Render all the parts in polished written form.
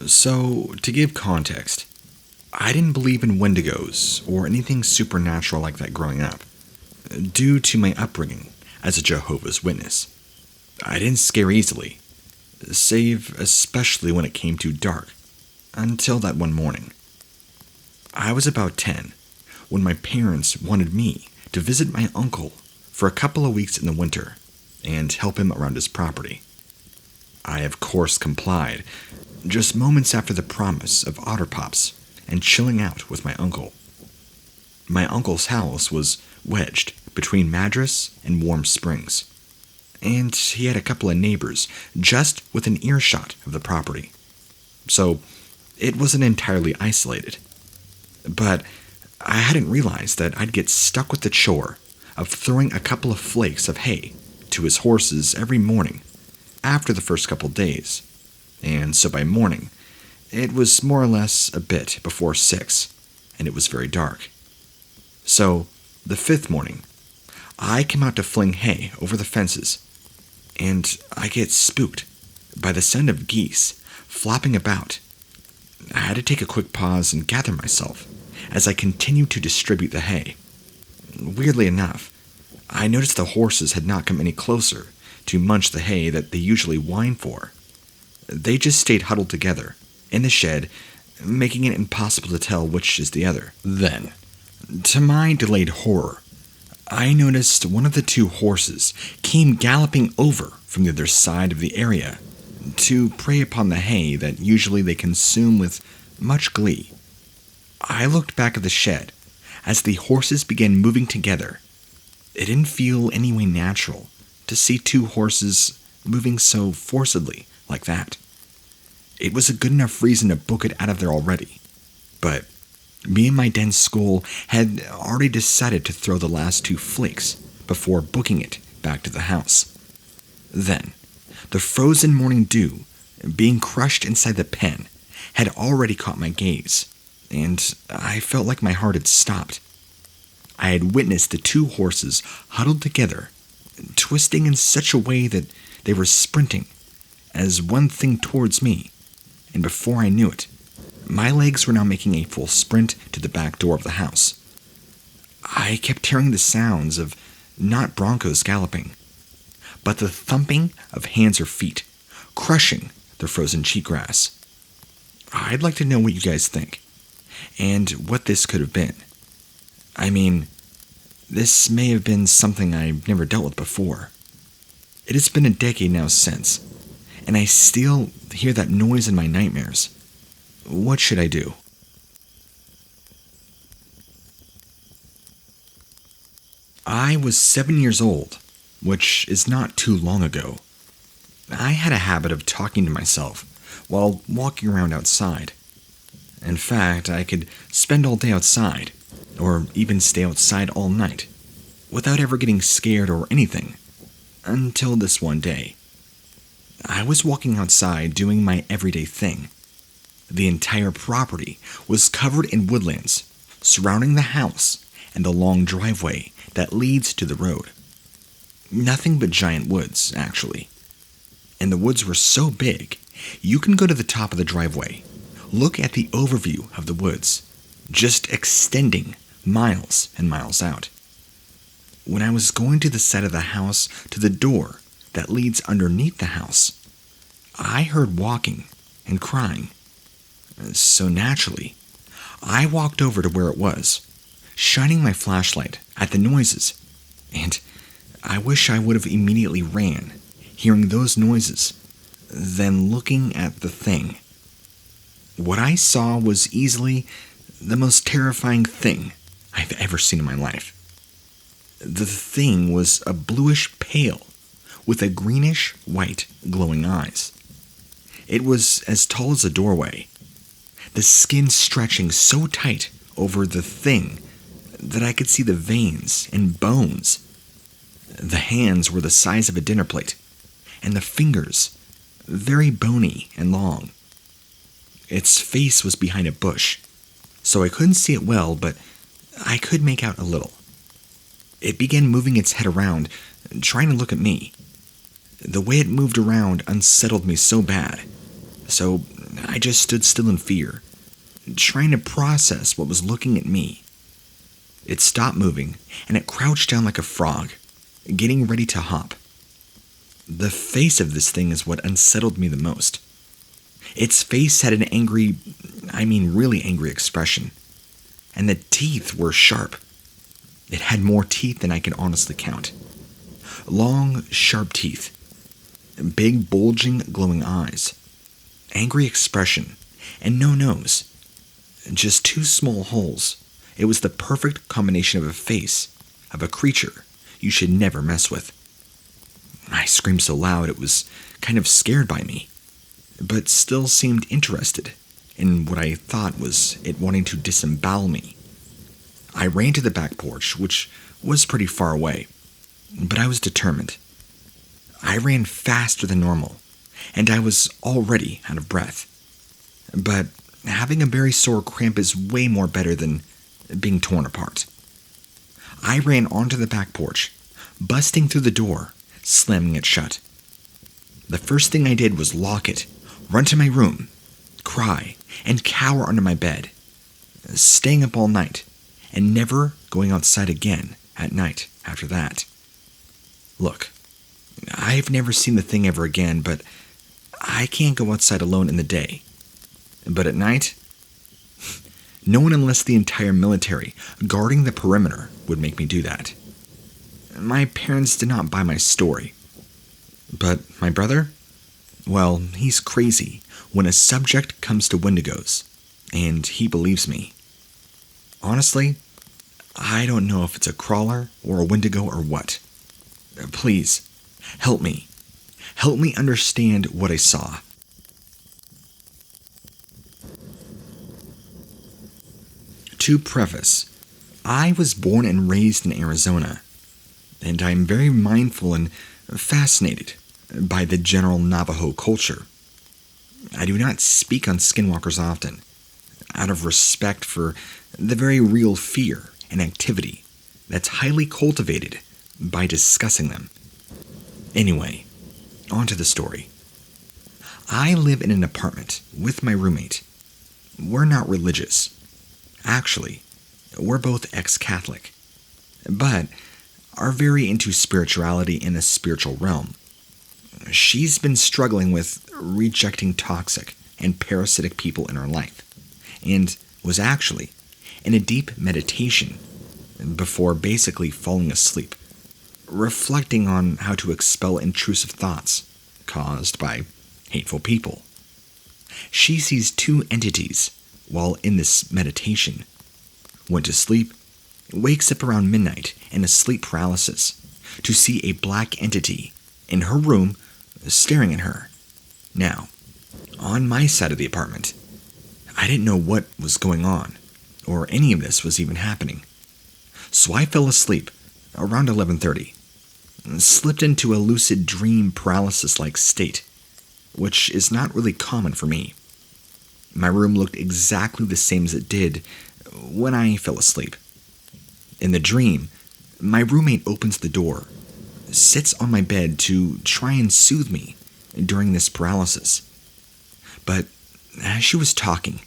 So, to give context, I didn't believe in Wendigos or anything supernatural like that growing up, due to my upbringing as a Jehovah's Witness. I didn't scare easily, save especially when it came to dark, until that one morning. I was about 10 when my parents wanted me to visit my uncle for a couple of weeks in the winter and help him around his property. I, of course, complied, just moments after the promise of otter pops and chilling out with my uncle. My uncle's house was wedged between Madras and Warm Springs, and he had a couple of neighbors just within earshot of the property. So it wasn't entirely isolated. But I hadn't realized that I'd get stuck with the chore of throwing a couple of flakes of hay to his horses every morning after the first couple days. And so by morning, it was more or less a bit before 6, and it was very dark. So, the 5th morning, I came out to fling hay over the fences, and I get spooked by the sound of geese flopping about. I had to take a quick pause and gather myself as I continued to distribute the hay. Weirdly enough, I noticed the horses had not come any closer to munch the hay that they usually whine for. They just stayed huddled together in the shed, making it impossible to tell which is the other. Then, to my delayed horror, I noticed one of the two horses came galloping over from the other side of the area to prey upon the hay that usually they consume with much glee. I looked back at the shed as the horses began moving together. It didn't feel any way natural to see two horses moving so forcibly like that. It was a good enough reason to book it out of there already, but me and my dense skull had already decided to throw the last 2 flakes before booking it back to the house. Then, the frozen morning dew being crushed inside the pen had already caught my gaze, and I felt like my heart had stopped. I had witnessed the 2 horses huddled together, twisting in such a way that they were sprinting as one thing towards me, and before I knew it, my legs were now making a full sprint to the back door of the house. I kept hearing the sounds of not broncos galloping, but the thumping of hands or feet, crushing the frozen cheatgrass. I'd like to know what you guys think, and what this could have been. I mean, this may have been something I've never dealt with before. It has been a decade now since, and I still hear that noise in my nightmares. What should I do? I was 7 years old, which is not too long ago. I had a habit of talking to myself while walking around outside. In fact, I could spend all day outside, or even stay outside all night, without ever getting scared or anything, until this one day. I was walking outside doing my everyday thing. The entire property was covered in woodlands, surrounding the house and the long driveway that leads to the road. Nothing but giant woods, actually. And the woods were so big, you can go to the top of the driveway, look at the overview of the woods, just extending miles and miles out. When I was going to the side of the house to the door that leads underneath the house, I heard walking and crying. So naturally, I walked over to where it was, shining my flashlight at the noises, and I wish I would have immediately ran, hearing those noises, then looking at the thing. What I saw was easily the most terrifying thing I've ever seen in my life. The thing was a bluish pale with a greenish white glowing eyes. It was as tall as a doorway, the skin stretching so tight over the thing that I could see the veins and bones. The hands were the size of a dinner plate, and the fingers very bony and long. Its face was behind a bush, so I couldn't see it well, but I could make out a little. It began moving its head around, trying to look at me. The way it moved around unsettled me so bad, so I just stood still in fear, trying to process what was looking at me. It stopped moving, and it crouched down like a frog, getting ready to hop. The face of this thing is what unsettled me the most. Its face had an angry, really angry expression, and the teeth were sharp. It had more teeth than I can honestly count. Long, sharp teeth, big, bulging, glowing eyes, angry expression, and no nose. Just two small holes. It was the perfect combination of a face of a creature you should never mess with. I screamed so loud it was kind of scared by me, but still seemed interested in what I thought was it wanting to disembowel me. I ran to the back porch, which was pretty far away, but I was determined. I ran faster than normal, and I was already out of breath. But having a very sore cramp is way more better than being torn apart. I ran onto the back porch, busting through the door, slamming it shut. The first thing I did was lock it, run to my room, cry, and cower under my bed, staying up all night, and never going outside again at night after that. Look, I've never seen the thing ever again, but I can't go outside alone in the day. But at night, no one unless the entire military guarding the perimeter would make me do that. My parents did not buy my story. But my brother? Well, he's crazy when a subject comes to Wendigos, and he believes me. Honestly, I don't know if it's a crawler or a Wendigo or what. Please, help me. Help me understand what I saw. To preface, I was born and raised in Arizona, and I am very mindful and fascinated by the general Navajo culture. I do not speak on Skinwalkers often, out of respect for the very real fear and activity that's highly cultivated by discussing them. Anyway, on to the story. I live in an apartment with my roommate. We're not religious. Actually, we're both ex-Catholic, but are very into spirituality in a spiritual realm. She's been struggling with rejecting toxic and parasitic people in her life, and was actually in a deep meditation before basically falling asleep, reflecting on how to expel intrusive thoughts caused by hateful people. She sees two entities while in this meditation. Went to sleep, wakes up around midnight in a sleep paralysis to see a black entity in her room staring at her. Now, on my side of the apartment, I didn't know what was going on, or any of this was even happening. So I fell asleep around 11:30, slipped into a lucid dream paralysis-like state, which is not really common for me. My room looked exactly the same as it did when I fell asleep. In the dream, my roommate opens the door, sits on my bed to try and soothe me during this paralysis. But as she was talking,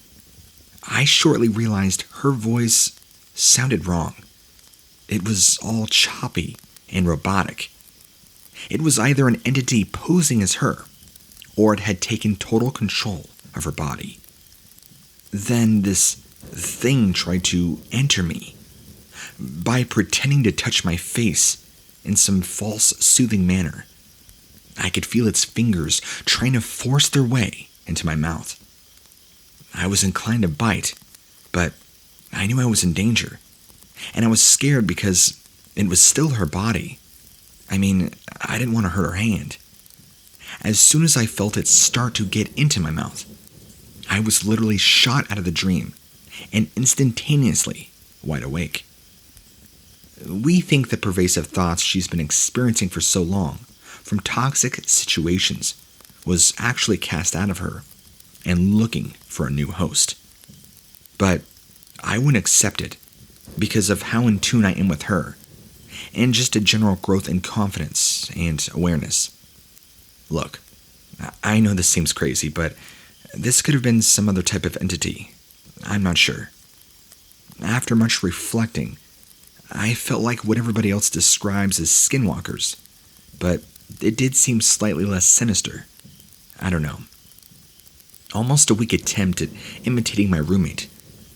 I shortly realized her voice sounded wrong. It was all choppy and robotic. It was either an entity posing as her, or it had taken total control of her body. Then this thing tried to enter me by pretending to touch my face in some false soothing manner. I could feel its fingers trying to force their way into my mouth. I was inclined to bite, but I knew I was in danger, and I was scared because it was still her body. I didn't want to hurt her hand. As soon as I felt it start to get into my mouth, I was literally shot out of the dream and instantaneously wide awake. We think the pervasive thoughts she's been experiencing for so long from toxic situations was actually cast out of her and looking for a new host. But I wouldn't accept it because of how in tune I am with her and just a general growth in confidence and awareness. Look, I know this seems crazy, but This could have been some other type of entity. I'm not sure. After much reflecting, I felt like what everybody else describes as skinwalkers, but it did seem slightly less sinister. I don't know. Almost a weak attempt at imitating my roommate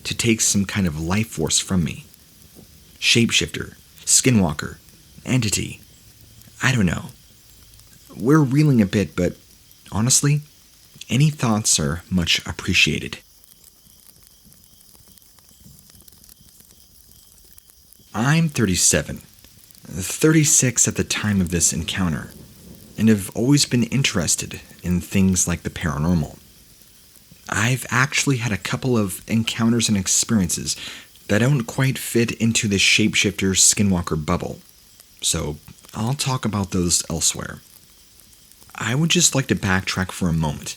to take some kind of life force from me. Shapeshifter, skinwalker, entity. I don't know. We're reeling a bit, but honestly, any thoughts are much appreciated. I'm 37, 36 at the time of this encounter, and have always been interested in things like the paranormal. I've actually had a couple of encounters and experiences that don't quite fit into the shapeshifter skinwalker bubble, so I'll talk about those elsewhere. I would just like to backtrack for a moment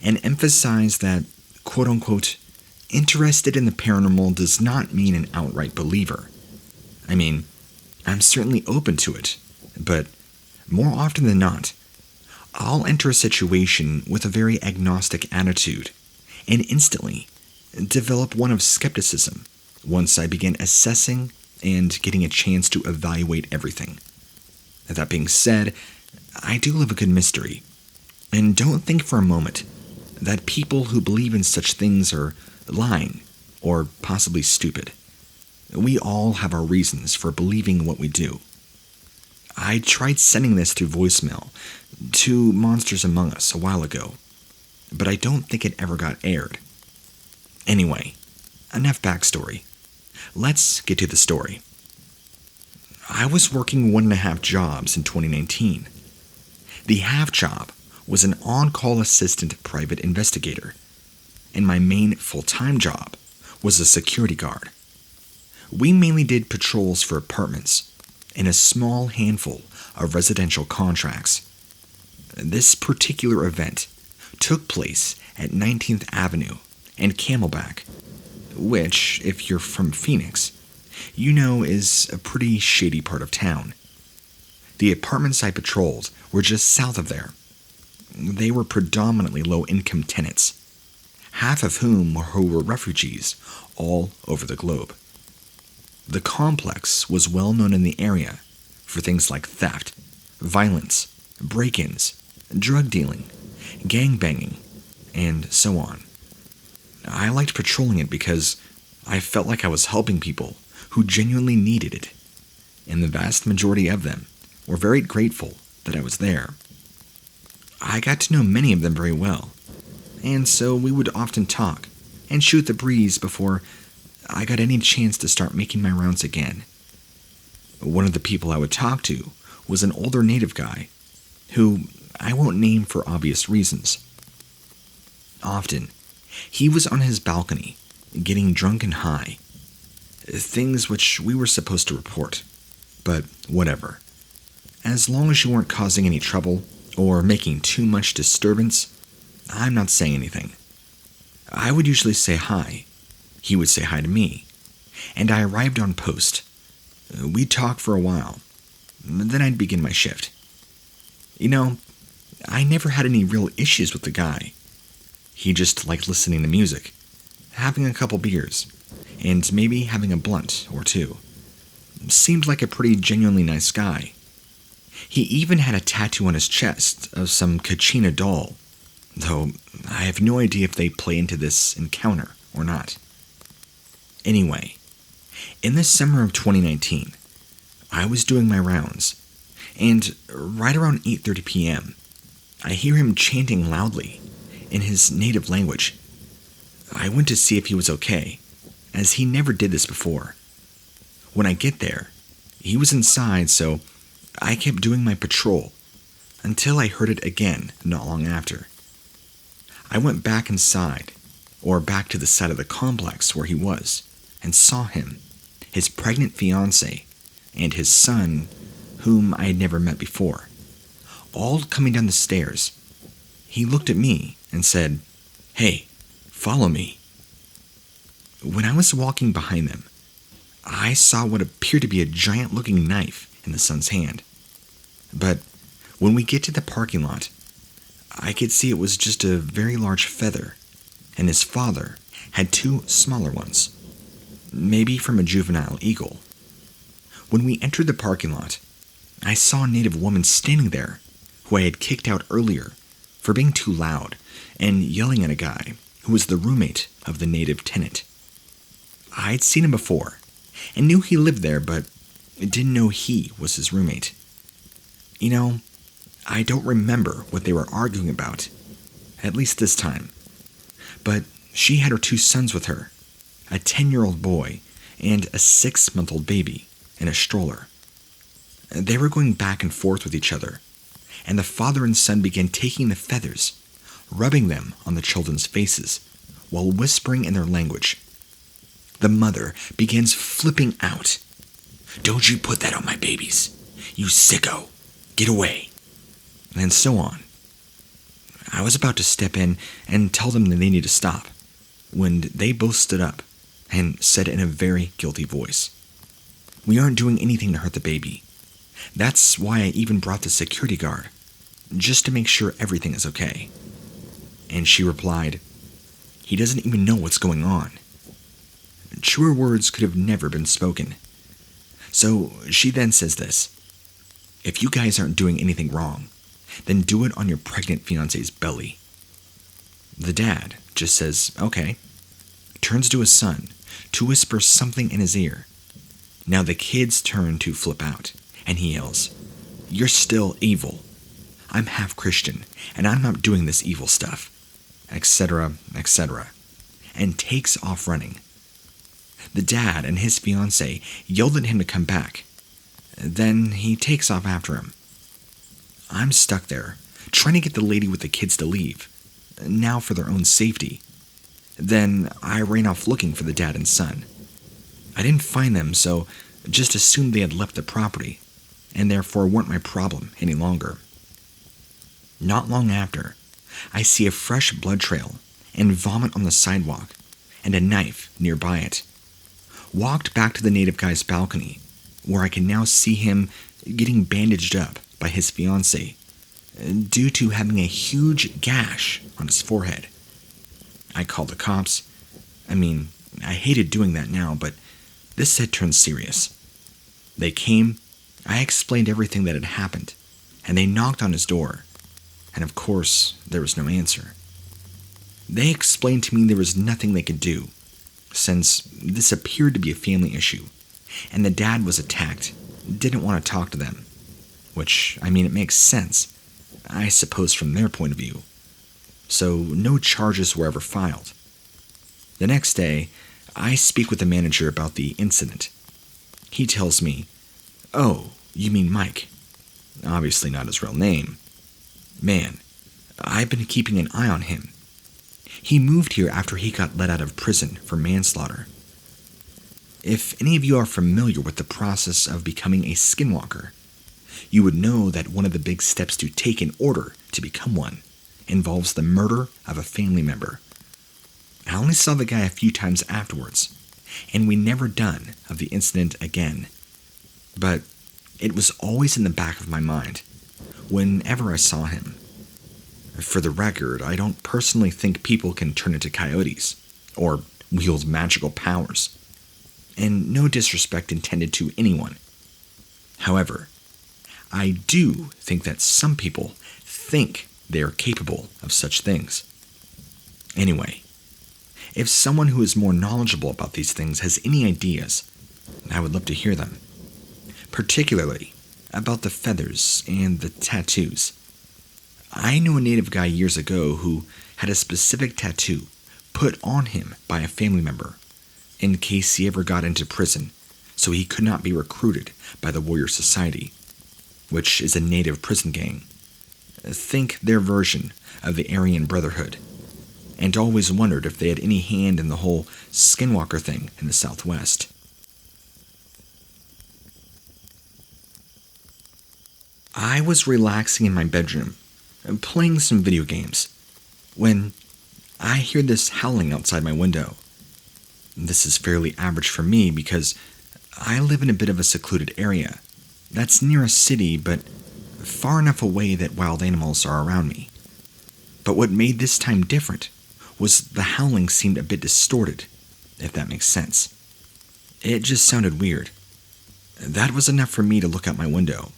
and emphasize that, quote-unquote, interested in the paranormal does not mean an outright believer. I mean, I'm certainly open to it, but more often than not, I'll enter a situation with a very agnostic attitude and instantly develop one of skepticism once I begin assessing and getting a chance to evaluate everything. That being said, I do love a good mystery, and don't think for a moment that people who believe in such things are lying or possibly stupid. We all have our reasons for believing what we do. I tried sending this through voicemail to Monsters Among Us a while ago, but I don't think it ever got aired. Anyway, enough backstory. Let's get to the story. I was working 1.5 jobs in 2019. The half job was an on-call assistant private investigator, and my main full-time job was a security guard. We mainly did patrols for apartments and a small handful of residential contracts. This particular event took place at 19th Avenue and Camelback, which, if you're from Phoenix, you know is a pretty shady part of town. The apartments I patrolled were just south of there. They were predominantly low-income tenants, half of whom were refugees all over the globe. The complex was well known in the area for things like theft, violence, break-ins, drug dealing, gangbanging, and so on. I liked patrolling it because I felt like I was helping people who genuinely needed it, and the vast majority of them were very grateful that I was there. I got to know many of them very well, and so we would often talk and shoot the breeze before I got any chance to start making my rounds again. One of the people I would talk to was an older native guy, who I won't name for obvious reasons. Often, he was on his balcony, getting drunk and high, things which we were supposed to report, but whatever. As long as you weren't causing any trouble or making too much disturbance, I'm not saying anything. I would usually say hi. He would say hi to me, and I arrived on post. We'd talk for a while, then I'd begin my shift. You know, I never had any real issues with the guy. He just liked listening to music, having a couple beers, and maybe having a blunt or two. Seemed like a pretty genuinely nice guy. He even had a tattoo on his chest of some Kachina doll, though I have no idea if they play into this encounter or not. Anyway, in the summer of 2019, I was doing my rounds, and right around 8:30 p.m., I hear him chanting loudly in his native language. I went to see if he was okay, as he never did this before. When I get there, he was inside, so I kept doing my patrol until I heard it again not long after. I went back inside, or back to the side of the complex where he was, and saw him, his pregnant fiancée, and his son, whom I had never met before, all coming down the stairs. He looked at me and said, "Hey, follow me." When I was walking behind them, I saw what appeared to be a giant-looking knife in the son's hand. But when we get to the parking lot, I could see it was just a very large feather, and his father had two smaller ones, maybe from a juvenile eagle. When we entered the parking lot, I saw a native woman standing there who I had kicked out earlier for being too loud and yelling at a guy who was the roommate of the native tenant. I'd seen him before and knew he lived there, but didn't know he was his roommate. You know, I don't remember what they were arguing about, at least this time. But she had her two sons with her, a 10-year-old boy and a 6-month-old baby in a stroller. They were going back and forth with each other, and the father and son began taking the feathers, rubbing them on the children's faces, while whispering in their language. The mother begins flipping out. "Don't you put that on my babies, you sicko! Get away!" And so on. I was about to step in and tell them that they need to stop, when they both stood up and said in a very guilty voice, "We aren't doing anything to hurt the baby. That's why I even brought the security guard, just to make sure everything is okay." And she replied, "He doesn't even know what's going on." Truer words could have never been spoken. So she then says this: "If you guys aren't doing anything wrong, then do it on your pregnant fiance's belly." The dad just says, "Okay," turns to his son to whisper something in his ear. Now the kid's turn to flip out, and he yells, "You're still evil. I'm half Christian, and I'm not doing this evil stuff," etc., etc., and takes off running. The dad and his fiancée yelled at him to come back. Then he takes off after him. I'm stuck there, trying to get the lady with the kids to leave, now for their own safety. Then I ran off looking for the dad and son. I didn't find them, so just assumed they had left the property, and therefore weren't my problem any longer. Not long after, I see a fresh blood trail and vomit on the sidewalk, and a knife nearby it. Walked back to the native guy's balcony, where I can now see him getting bandaged up by his fiancée, due to having a huge gash on his forehead. I called the cops. I hated doing that now, but this had turned serious. They came, I explained everything that had happened, and they knocked on his door, and of course, there was no answer. They explained to me there was nothing they could do, since this appeared to be a family issue, and the dad was attacked, didn't want to talk to them, which, it makes sense, I suppose from their point of view. So no charges were ever filed. The next day, I speak with the manager about the incident. He tells me, "Oh, you mean Mike?" Obviously not his real name. "Man, I've been keeping an eye on him. He moved here after he got let out of prison for manslaughter." If any of you are familiar with the process of becoming a skinwalker, you would know that one of the big steps to take in order to become one involves the murder of a family member. I only saw the guy a few times afterwards, and we never done of the incident again. But it was always in the back of my mind whenever I saw him. For the record, I don't personally think people can turn into coyotes or wield magical powers, and no disrespect intended to anyone. However, I do think that some people think they are capable of such things. Anyway, if someone who is more knowledgeable about these things has any ideas, I would love to hear them, particularly about the feathers and the tattoos. I knew a native guy years ago who had a specific tattoo put on him by a family member in case he ever got into prison, so he could not be recruited by the Warrior Society, which is a native prison gang. Think their version of the Aryan Brotherhood, and always wondered if they had any hand in the whole Skinwalker thing in the Southwest. I was relaxing in my bedroom, playing some video games, when I hear this howling outside my window. This is fairly average for me because I live in a bit of a secluded area that's near a city but far enough away that wild animals are around me. But what made this time different was the howling seemed a bit distorted, if that makes sense. It just sounded weird. That was enough for me to look out my window.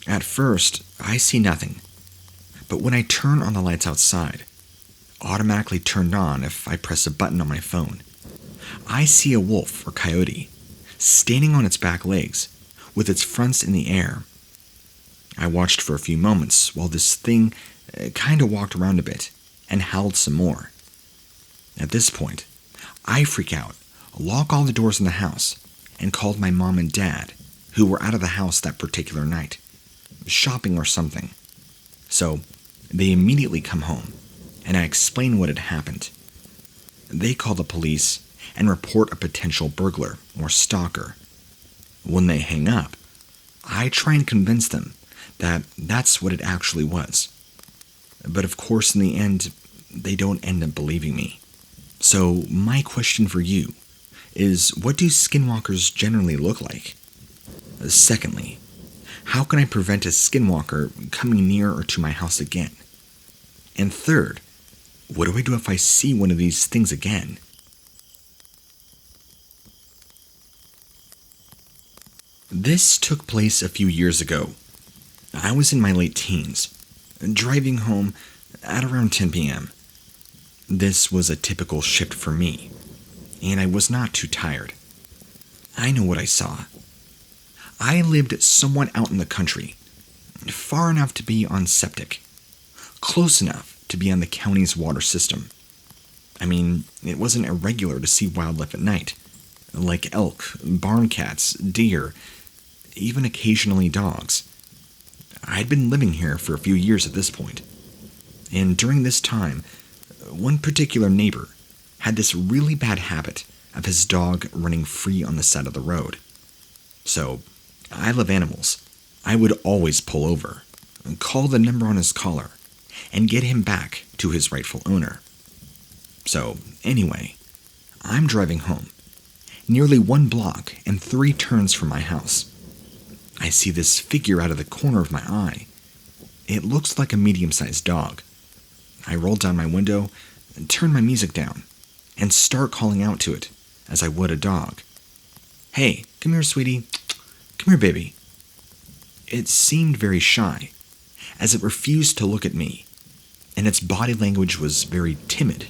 At first, I see nothing, but when I turn on the lights outside, automatically turned on if I press a button on my phone, I see a wolf or coyote standing on its back legs with its fronts in the air. I watched for a few moments while this thing kind of walked around a bit and howled some more. At this point, I freak out, lock all the doors in the house, and called my mom and dad, who were out of the house that particular night, shopping or something. So they immediately come home, and I explain what had happened. They call the police and report a potential burglar or stalker. When they hang up, I try and convince them that that's what it actually was. But of course, in the end, they don't end up believing me. So my question for you is, what do skinwalkers generally look like? Secondly, how can I prevent a skinwalker coming near or to my house again? And third, what do I do if I see one of these things again? This took place a few years ago. I was in my late teens, driving home at around 10 p.m. This was a typical shift for me, and I was not too tired. I know what I saw. I lived somewhat out in the country, far enough to be on septic, close enough to be on the county's water system. I mean, it wasn't irregular to see wildlife at night, like elk, barn cats, deer, even occasionally dogs. I'd been living here for a few years at this point, and during this time, one particular neighbor had this really bad habit of his dog running free on the side of the road. So, I love animals. I would always pull over, call the number on his collar, and get him back to his rightful owner. So, anyway, I'm driving home, nearly 1 block and 3 turns from my house. I see this figure out of the corner of my eye. It looks like a medium-sized dog. I roll down my window, turn my music down, and start calling out to it, as I would a dog. "Hey, come here, sweetie. Come here, baby." It seemed very shy, as it refused to look at me, and its body language was very timid.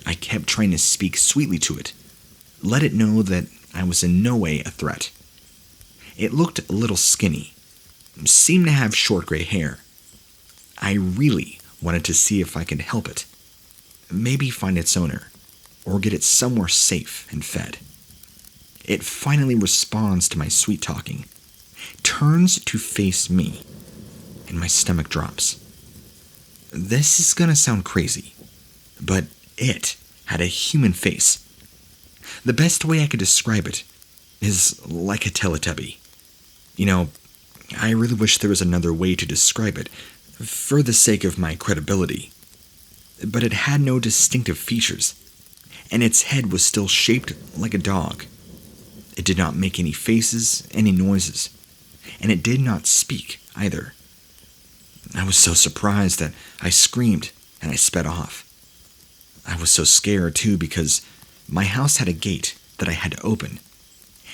I kept trying to speak sweetly to it, let it know that I was in no way a threat. It looked a little skinny, seemed to have short gray hair. I really wanted to see if I could help it, maybe find its owner, or get it somewhere safe and fed. It finally responds to my sweet talking, turns to face me, and my stomach drops. This is gonna sound crazy, but it had a human face. The best way I could describe it is like a Teletubby. You know, I really wish there was another way to describe it, for the sake of my credibility. But it had no distinctive features, and its head was still shaped like a dog. It did not make any faces, any noises, and it did not speak either. I was so surprised that I screamed and I sped off. I was so scared too because my house had a gate that I had to open,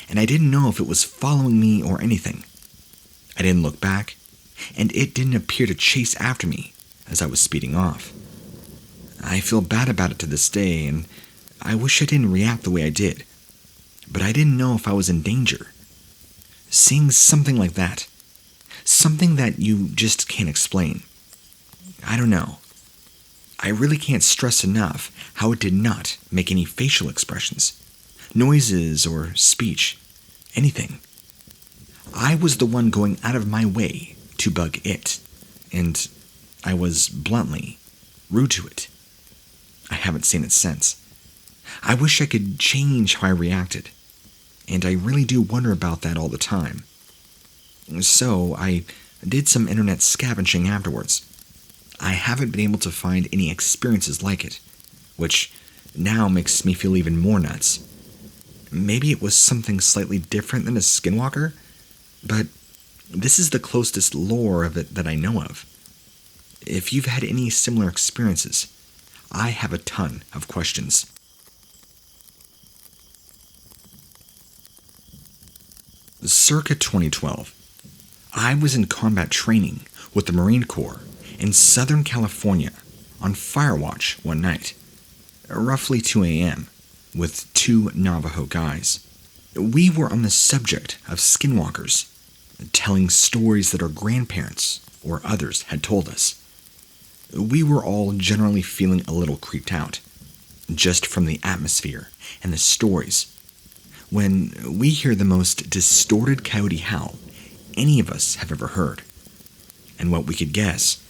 and I didn't know if it was following me or anything. I didn't look back, and it didn't appear to chase after me as I was speeding off. I feel bad about it to this day, and I wish I didn't react the way I did, but I didn't know if I was in danger. Seeing something like that, something that you just can't explain, I don't know. I really can't stress enough how it did not make any facial expressions, noises or speech, anything. I was the one going out of my way to bug it, and I was bluntly rude to it. I haven't seen it since. I wish I could change how I reacted, and I really do wonder about that all the time. So I did some internet scavenging afterwards. I haven't been able to find any experiences like it, which now makes me feel even more nuts. Maybe it was something slightly different than a skinwalker, but this is the closest lore of it that I know of. if you've had any similar experiences. I have a ton of questions. Circa 2012, I was in combat training with the Marine Corps in Southern California on fire watch one night, roughly 2 a.m., with 2 Navajo guys. We were on the subject of skinwalkers, telling stories that our grandparents or others had told us. We were all generally feeling a little creeped out, just from the atmosphere and the stories, when we hear the most distorted coyote howl any of us have ever heard. And what we could guess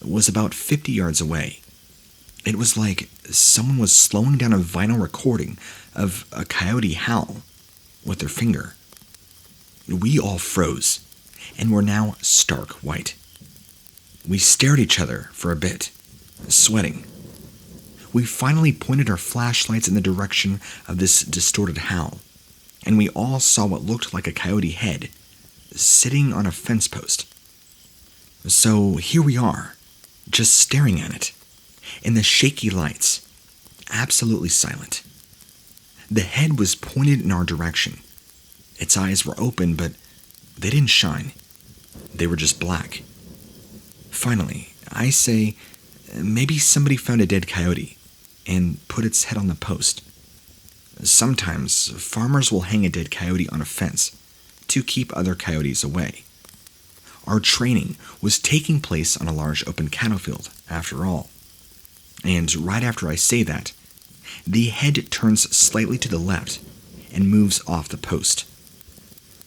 was about 50 yards away. It was like someone was slowing down a vinyl recording of a coyote howl with their finger. We all froze, and were now stark white. We stared at each other for a bit, sweating. We finally pointed our flashlights in the direction of this distorted howl, and we all saw what looked like a coyote head sitting on a fence post. So here we are, just staring at it, in the shaky lights, absolutely silent. The head was pointed in our direction. Its eyes were open, but they didn't shine. They were just black. Finally, I say, maybe somebody found a dead coyote and put its head on the post. Sometimes, farmers will hang a dead coyote on a fence to keep other coyotes away. Our training was taking place on a large open cattle field, after all. And right after I say that, the head turns slightly to the left and moves off the post.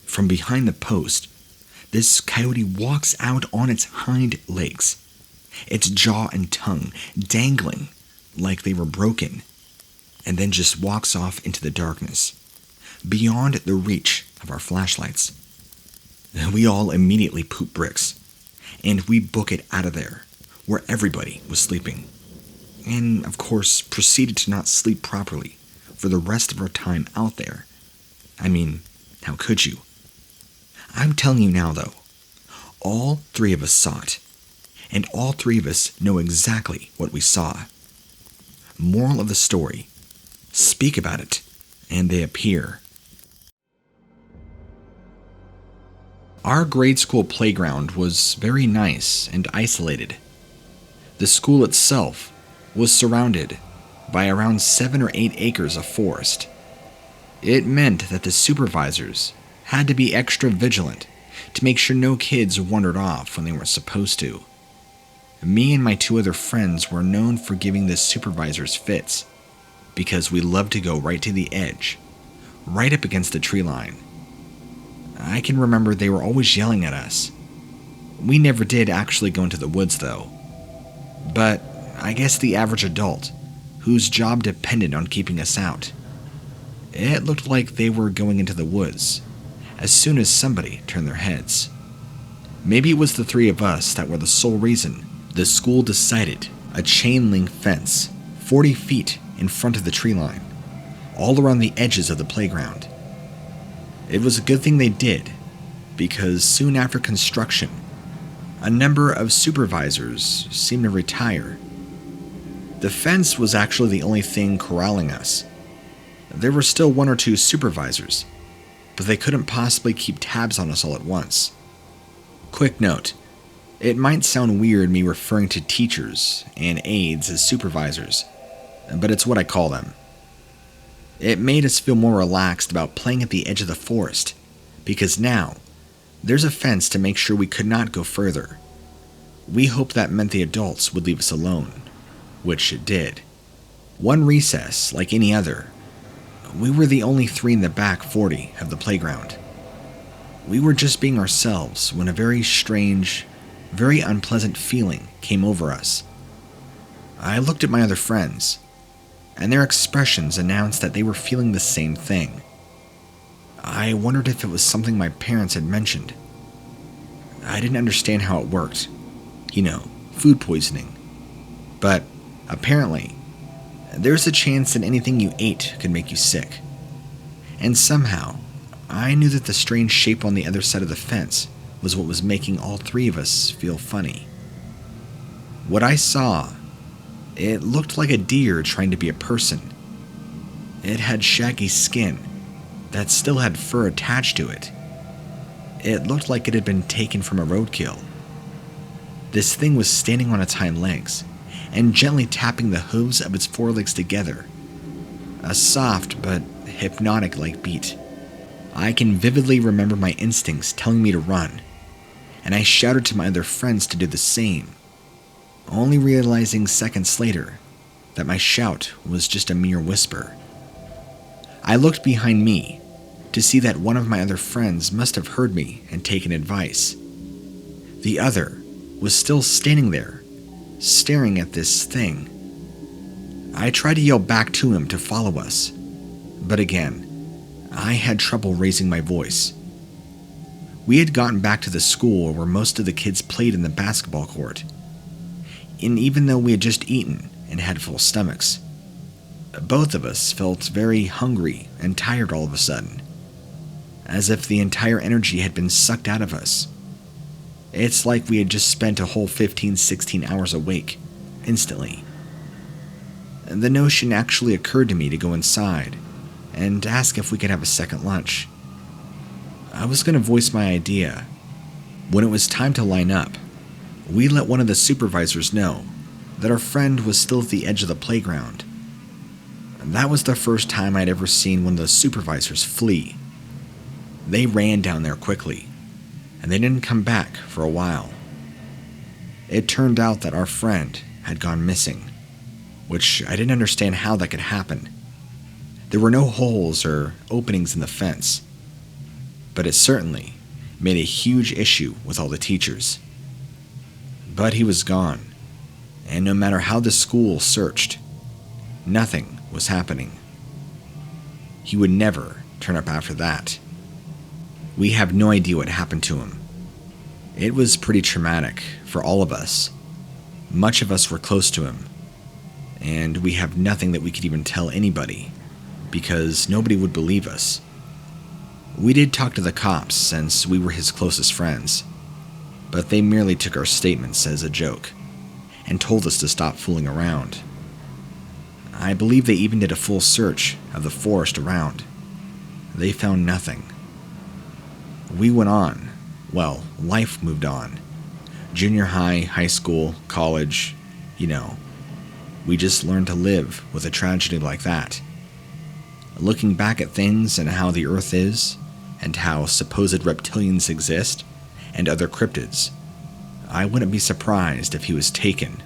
From behind the post, this coyote walks out on its hind legs, its jaw and tongue dangling like they were broken, and then just walks off into the darkness, beyond the reach of our flashlights. We all immediately poop bricks, and we book it out of there, where everybody was sleeping, and of course proceeded to not sleep properly for the rest of our time out there. I mean, how could you? I'm telling you now, though, all 3 of us saw it, and all 3 of us know exactly what we saw. Moral of the story: speak about it, and they appear. Our grade school playground was very nice and isolated. The school itself was surrounded by around 7 or 8 acres of forest. It meant that the supervisors had to be extra vigilant to make sure no kids wandered off when they weren't supposed to. Me and my 2 other friends were known for giving the supervisors fits, because we loved to go right to the edge, right up against the tree line. I can remember they were always yelling at us. We never did actually go into the woods, though. But I guess the average adult, whose job depended on keeping us out, it looked like they were going into the woods as soon as somebody turned their heads. Maybe it was the 3 of us that were the sole reason the school decided a chain-link fence 40 feet in front of the tree line, all around the edges of the playground. It was a good thing they did, because soon after construction, a number of supervisors seemed to retire. The fence was actually the only thing corralling us. There were still 1 or 2 supervisors, but they couldn't possibly keep tabs on us all at once. Quick note, it might sound weird me referring to teachers and aides as supervisors, but it's what I call them. It made us feel more relaxed about playing at the edge of the forest, because now there's a fence to make sure we could not go further. We hoped that meant the adults would leave us alone, which it did. One recess, like any other, we were the only 3 in the back 40 of the playground. We were just being ourselves when a very strange, very unpleasant feeling came over us. I looked at my other friends, and their expressions announced that they were feeling the same thing. I wondered if it was something my parents had mentioned. I didn't understand how it worked. You know, food poisoning. But apparently, there's a chance that anything you ate could make you sick. And somehow, I knew that the strange shape on the other side of the fence was what was making all 3 of us feel funny. What I saw, it looked like a deer trying to be a person. It had shaggy skin that still had fur attached to it. It looked like it had been taken from a roadkill. This thing was standing on its hind legs and gently tapping the hooves of its forelegs together. A soft but hypnotic-like beat. I can vividly remember my instincts telling me to run, and I shouted to my other friends to do the same, only realizing seconds later that my shout was just a mere whisper. I looked behind me to see that one of my other friends must have heard me and taken advice. The other was still standing there, staring at this thing. I tried to yell back to him to follow us, but again, I had trouble raising my voice. We had gotten back to the school where most of the kids played in the basketball court, and even though we had just eaten and had full stomachs, both of us felt very hungry and tired all of a sudden, as if the entire energy had been sucked out of us. It's like we had just spent a whole 15-16 hours awake, instantly. The notion actually occurred to me to go inside and ask if we could have a second lunch. I was going to voice my idea. When it was time to line up, we let one of the supervisors know that our friend was still at the edge of the playground. That was the first time I'd ever seen one of the supervisors flee. They ran down there quickly, and they didn't come back for a while. It turned out that our friend had gone missing, which I didn't understand how that could happen. There were no holes or openings in the fence, but it certainly made a huge issue with all the teachers. But he was gone, and no matter how the school searched, nothing was happening. He would never turn up after that. We have no idea what happened to him. It was pretty traumatic for all of us. Much of us were close to him, and we have nothing that we could even tell anybody, because nobody would believe us. We did talk to the cops since we were his closest friends, but they merely took our statements as a joke and told us to stop fooling around. I believe they even did a full search of the forest around. They found nothing. We went on. Well, life moved on. Junior high, high school, college, we just learned to live with a tragedy like that. Looking back at things and how the Earth is, and how supposed reptilians exist, and other cryptids, I wouldn't be surprised if he was taken.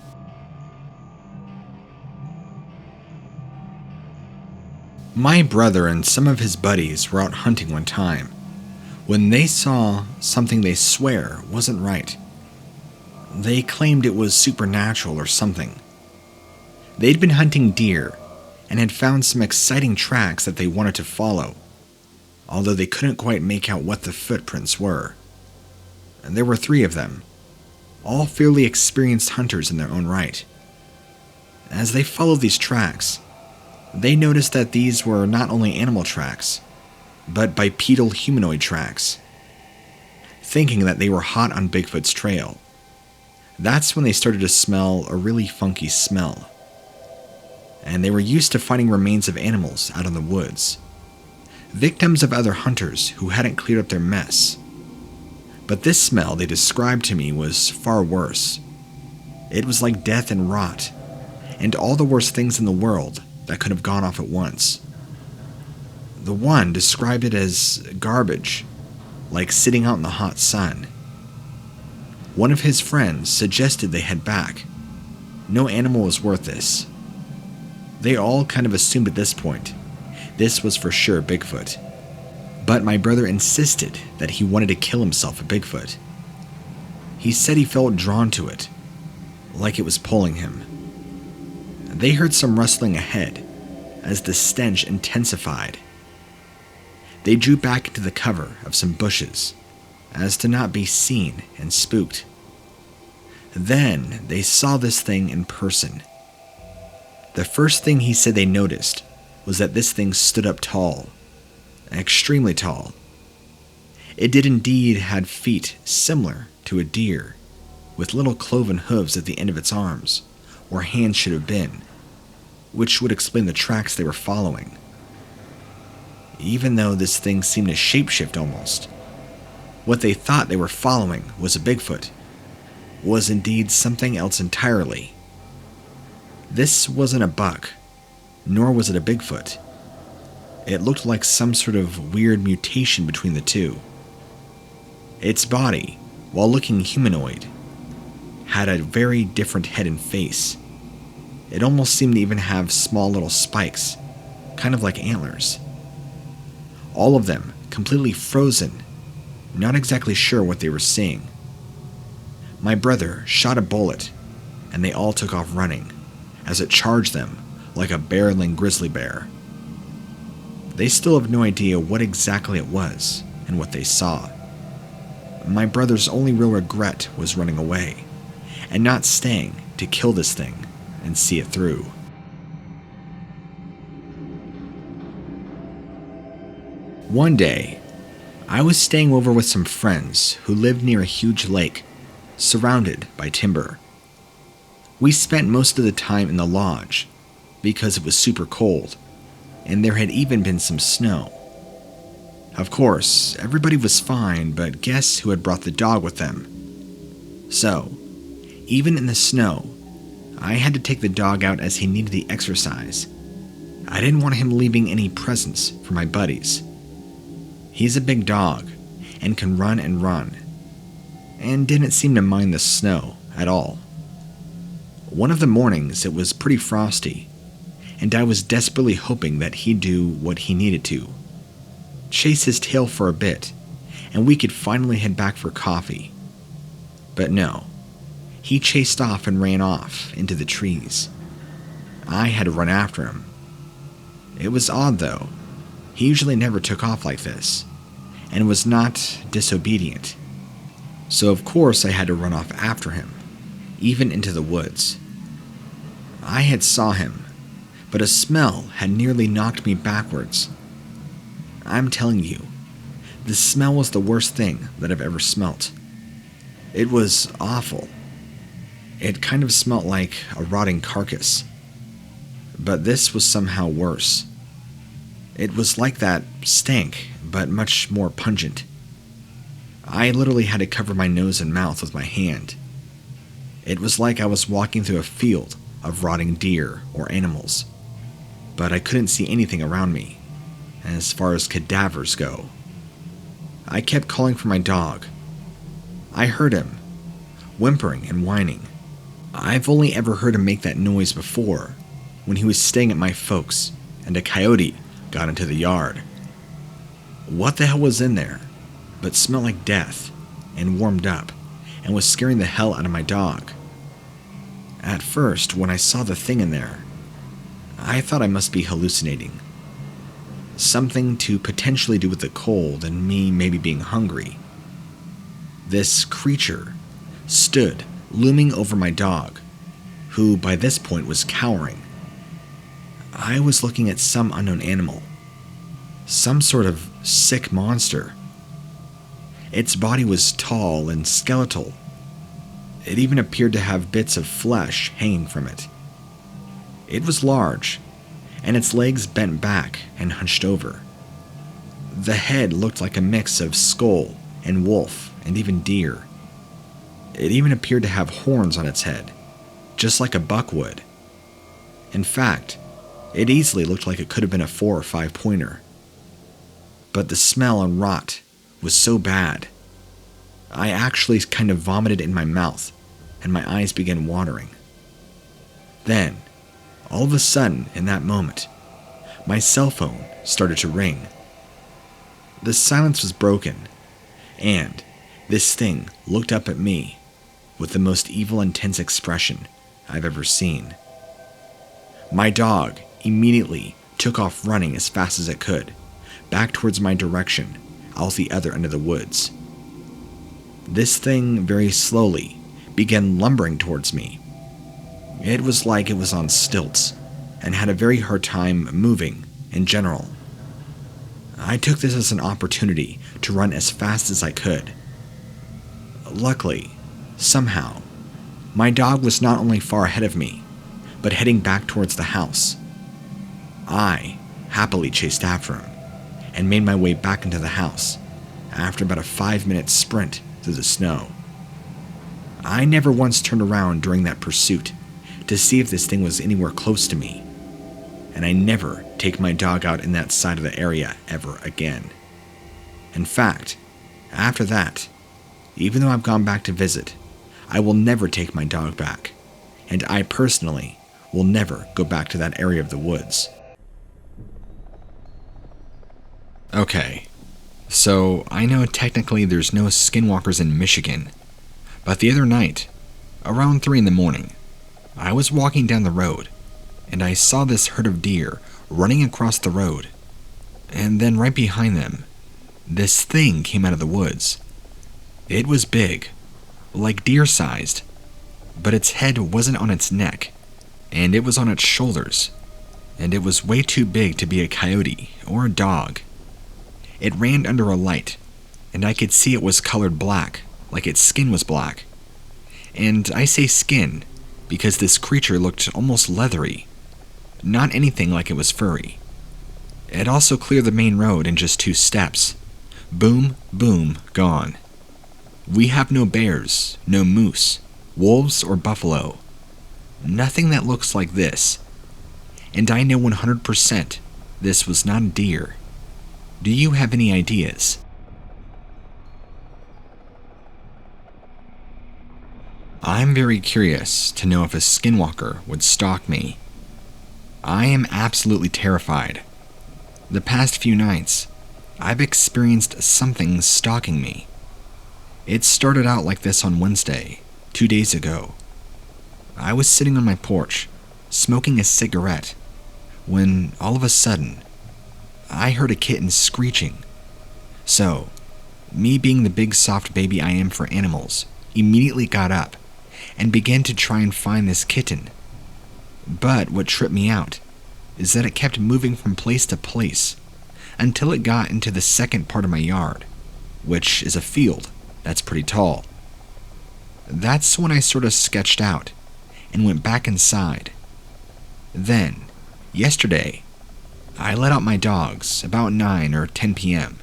My brother and some of his buddies were out hunting one time, when they saw something they swear wasn't right. They claimed it was supernatural or something. They'd been hunting deer and had found some exciting tracks that they wanted to follow, although they couldn't quite make out what the footprints were. And there were 3 of them, all fairly experienced hunters in their own right. As they followed these tracks, they noticed that these were not only animal tracks, but bipedal humanoid tracks. Thinking that they were hot on Bigfoot's trail, that's when they started to smell a really funky smell. And they were used to finding remains of animals out in the woods, victims of other hunters who hadn't cleared up their mess. But this smell they described to me was far worse. It was like death and rot, and all the worst things in the world that could have gone off at once. The one described it as garbage, like sitting out in the hot sun. One of his friends suggested they head back. No animal was worth this. They all kind of assumed at this point this was for sure Bigfoot. But my brother insisted that he wanted to kill himself a Bigfoot. He said he felt drawn to it, like it was pulling him. They heard some rustling ahead as the stench intensified. They drew back into the cover of some bushes as to not be seen and spooked. Then they saw this thing in person. The first thing he said they noticed was that this thing stood up tall, extremely tall. It did indeed have feet similar to a deer, with little cloven hooves at the end of its arms, where hands should have been, which would explain the tracks they were following. Even though this thing seemed to shapeshift almost, what they thought they were following was a Bigfoot, was indeed something else entirely. This wasn't a buck, nor was it a Bigfoot. It looked like some sort of weird mutation between the two. Its body, while looking humanoid, had a very different head and face. It almost seemed to even have small little spikes, kind of like antlers. All of them completely frozen, not exactly sure what they were seeing. My brother shot a bullet, and they all took off running, as it charged them like a barreling grizzly bear. They still have no idea what exactly it was and what they saw. My brother's only real regret was running away, and not staying to kill this thing and see it through. One day, I was staying over with some friends who lived near a huge lake, surrounded by timber. We spent most of the time in the lodge because it was super cold, and there had even been some snow. Of course, everybody was fine, but guess who had brought the dog with them? So, even in the snow, I had to take the dog out as he needed the exercise. I didn't want him leaving any presents for my buddies. He's a big dog and can run, and didn't seem to mind the snow at all. One of the mornings it was pretty frosty, and I was desperately hoping that he'd do what he needed to. Chase his tail for a bit, and we could finally head back for coffee. But no, he chased off and ran off into the trees. I had to run after him. It was odd though. He usually never took off like this, and was not disobedient. So of course I had to run off after him, even into the woods. I had saw him, but a smell had nearly knocked me backwards. I'm telling you, the smell was the worst thing that I've ever smelt. It was awful. It kind of smelt like a rotting carcass. But this was somehow worse. It was like that stank, but much more pungent. I literally had to cover my nose and mouth with my hand. It was like I was walking through a field of rotting deer or animals, but I couldn't see anything around me, as far as cadavers go. I kept calling for my dog. I heard him, whimpering and whining. I've only ever heard him make that noise before, when he was staying at my folks, and a coyote got into the yard. What the hell was in there, but smelled like death, and warmed up, and was scaring the hell out of my dog. At first, when I saw the thing in there, I thought I must be hallucinating. Something to potentially do with the cold and me maybe being hungry. This creature stood looming over my dog, who by this point was cowering. I was looking at some unknown animal, some sort of sick monster. Its body was tall and skeletal. It even appeared to have bits of flesh hanging from it. It was large, and its legs bent back and hunched over. The head looked like a mix of skull and wolf and even deer. It even appeared to have horns on its head, just like a buck would. In fact, it easily looked like it could have been a 4 or 5 pointer. But the smell and rot was so bad, I actually kind of vomited in my mouth, and my eyes began watering. Then, all of a sudden, in that moment, my cell phone started to ring. The silence was broken, and this thing looked up at me with the most evil, intense expression I've ever seen. My dog immediately took off running as fast as it could, back towards my direction, out the other end of the woods. This thing very slowly began lumbering towards me. It was like it was on stilts, and had a very hard time moving in general. I took this as an opportunity to run as fast as I could. Luckily, somehow, My dog was not only far ahead of me, but heading back towards the house. I happily chased after him and made my way back into the house after about a 5-minute sprint through the snow. I never once turned around during that pursuit to see if this thing was anywhere close to me, and I never take my dog out in that side of the area ever again. In fact, after that, even though I've gone back to visit, I will never take my dog back, and I personally will never go back to that area of the woods. Okay, so I know technically there's no skinwalkers in Michigan, but the other night, around 3 in the morning, I was walking down the road, and I saw this herd of deer running across the road, and then right behind them, this thing came out of the woods. It was big, like deer-sized, but its head wasn't on its neck, and it was on its shoulders, and it was way too big to be a coyote or a dog. It ran under a light, and I could see it was colored black, like its skin was black. And I say skin because this creature looked almost leathery, not anything like it was furry. It also cleared the main road in just 2 steps. Boom, boom, gone. We have no bears, no moose, wolves, or buffalo. Nothing that looks like this. And I know 100% this was not a deer. Do you have any ideas? I'm very curious to know if a skinwalker would stalk me. I am absolutely terrified. The past few nights, I've experienced something stalking me. It started out like this on Wednesday, 2 days ago. I was sitting on my porch, smoking a cigarette, when all of a sudden, I heard a kitten screeching. So, me being the big soft baby I am for animals, immediately got up and began to try and find this kitten. But what tripped me out is that it kept moving from place to place until it got into the second part of my yard, which is a field that's pretty tall. That's when I sort of sketched out and went back inside. Then, yesterday, I let out my dogs about 9 or 10 p.m.,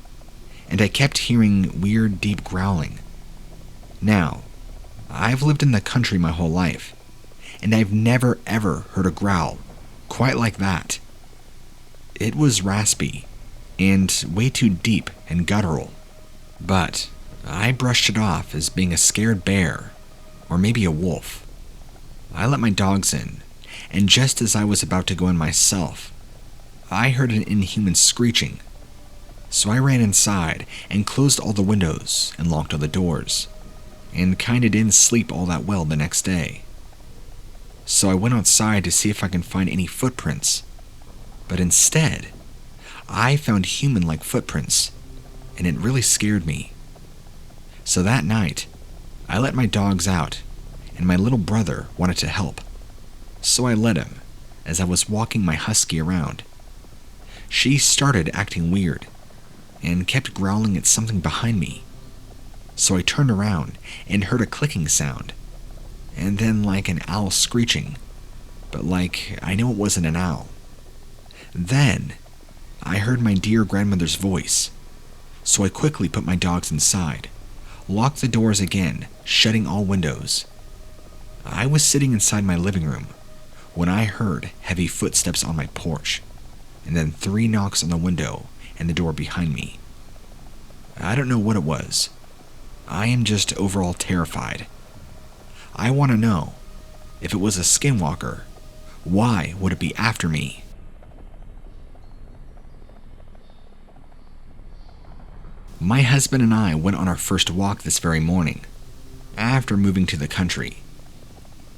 and I kept hearing weird, deep growling. Now, I've lived in the country my whole life, and I've never ever heard a growl quite like that. It was raspy and way too deep and guttural, but I brushed it off as being a scared bear or maybe a wolf. I let my dogs in, and just as I was about to go in myself, I heard an inhuman screeching. So I ran inside and closed all the windows and locked all the doors, and kinda didn't sleep all that well the next day. So I went outside to see if I can find any footprints, but instead, I found human-like footprints, and it really scared me. So that night, I let my dogs out, and my little brother wanted to help. So I let him, as I was walking my husky around. She started acting weird, and kept growling at something behind me. So I turned around and heard a clicking sound, and then like an owl screeching, but like I knew it wasn't an owl. Then, I heard my dear grandmother's voice, so I quickly put my dogs inside, locked the doors again, shutting all windows. I was sitting inside my living room when I heard heavy footsteps on my porch, and then 3 knocks on the window and the door behind me. I don't know what it was. I am just overall terrified. I want to know, if it was a skinwalker, why would it be after me? My husband and I went on our first walk this very morning, after moving to the country.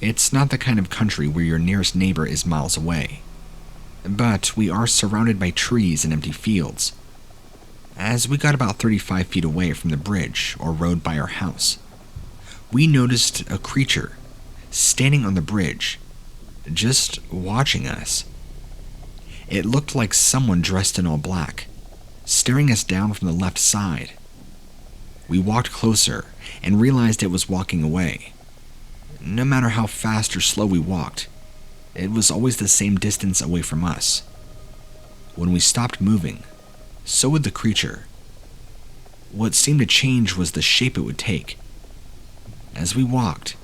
It's not the kind of country where your nearest neighbor is miles away, but we are surrounded by trees and empty fields. As we got about 35 feet away from the bridge or road by our house, we noticed a creature standing on the bridge, just watching us. It looked like someone dressed in all black, staring us down from the left side. We walked closer and realized it was walking away. No matter how fast or slow we walked, it was always the same distance away from us. When we stopped moving, so would the creature. What seemed to change was the shape it would take. As we walked,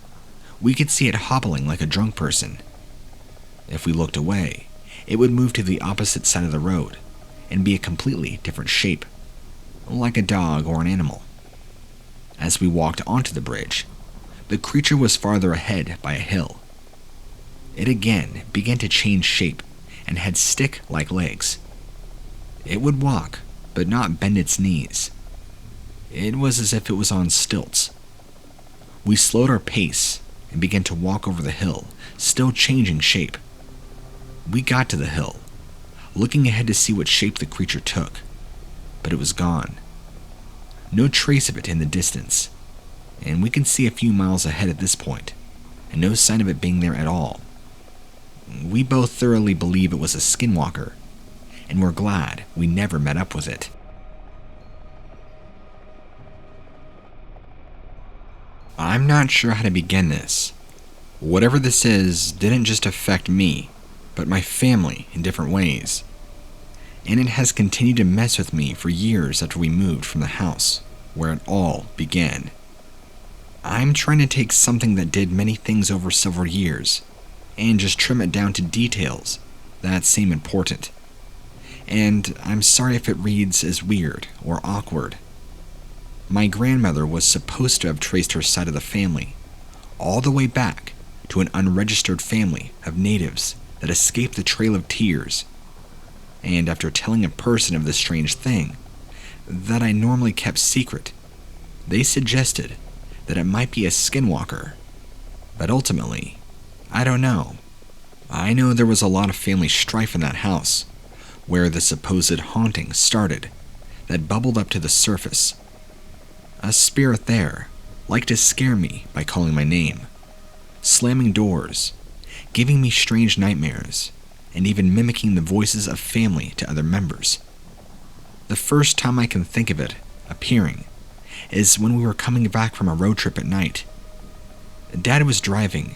we could see it hobbling like a drunk person. If we looked away, it would move to the opposite side of the road and be a completely different shape, like a dog or an animal. As we walked onto the bridge, the creature was farther ahead by a hill. It again began to change shape and had stick-like legs. It would walk, but not bend its knees. It was as if it was on stilts. We slowed our pace and began to walk over the hill, still changing shape. We got to the hill, looking ahead to see what shape the creature took, but it was gone. No trace of it in the distance, and we can see a few miles ahead at this point, and no sign of it being there at all. We both thoroughly believe it was a skinwalker, and we're glad we never met up with it. I'm not sure how to begin this. Whatever this is didn't just affect me, but my family in different ways. And it has continued to mess with me for years after we moved from the house where it all began. I'm trying to take something that did many things over several years and just trim it down to details that seem important. And I'm sorry if it reads as weird or awkward. My grandmother was supposed to have traced her side of the family all the way back to an unregistered family of natives that escaped the Trail of Tears. And after telling a person of this strange thing that I normally kept secret, they suggested that it might be a skinwalker. But ultimately, I don't know. I know there was a lot of family strife in that house, where the supposed haunting started, that bubbled up to the surface. A spirit there liked to scare me by calling my name, slamming doors, giving me strange nightmares, and even mimicking the voices of family to other members. The first time I can think of it appearing is when we were coming back from a road trip at night. Dad was driving,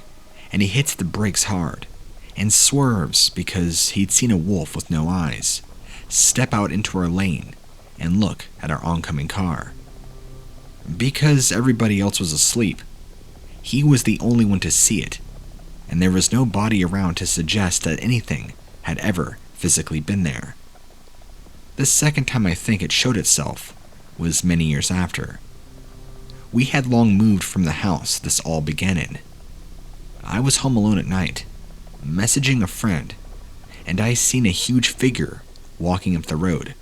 and he hits the brakes hard and swerves because he'd seen a wolf with no eyes step out into our lane and look at our oncoming car. Because everybody else was asleep, he was the only one to see it, and there was no body around to suggest that anything had ever physically been there. The second time I think it showed itself was many years after. We had long moved from the house this all began in. I was home alone at night, messaging a friend, and I seen a huge figure walking up the road.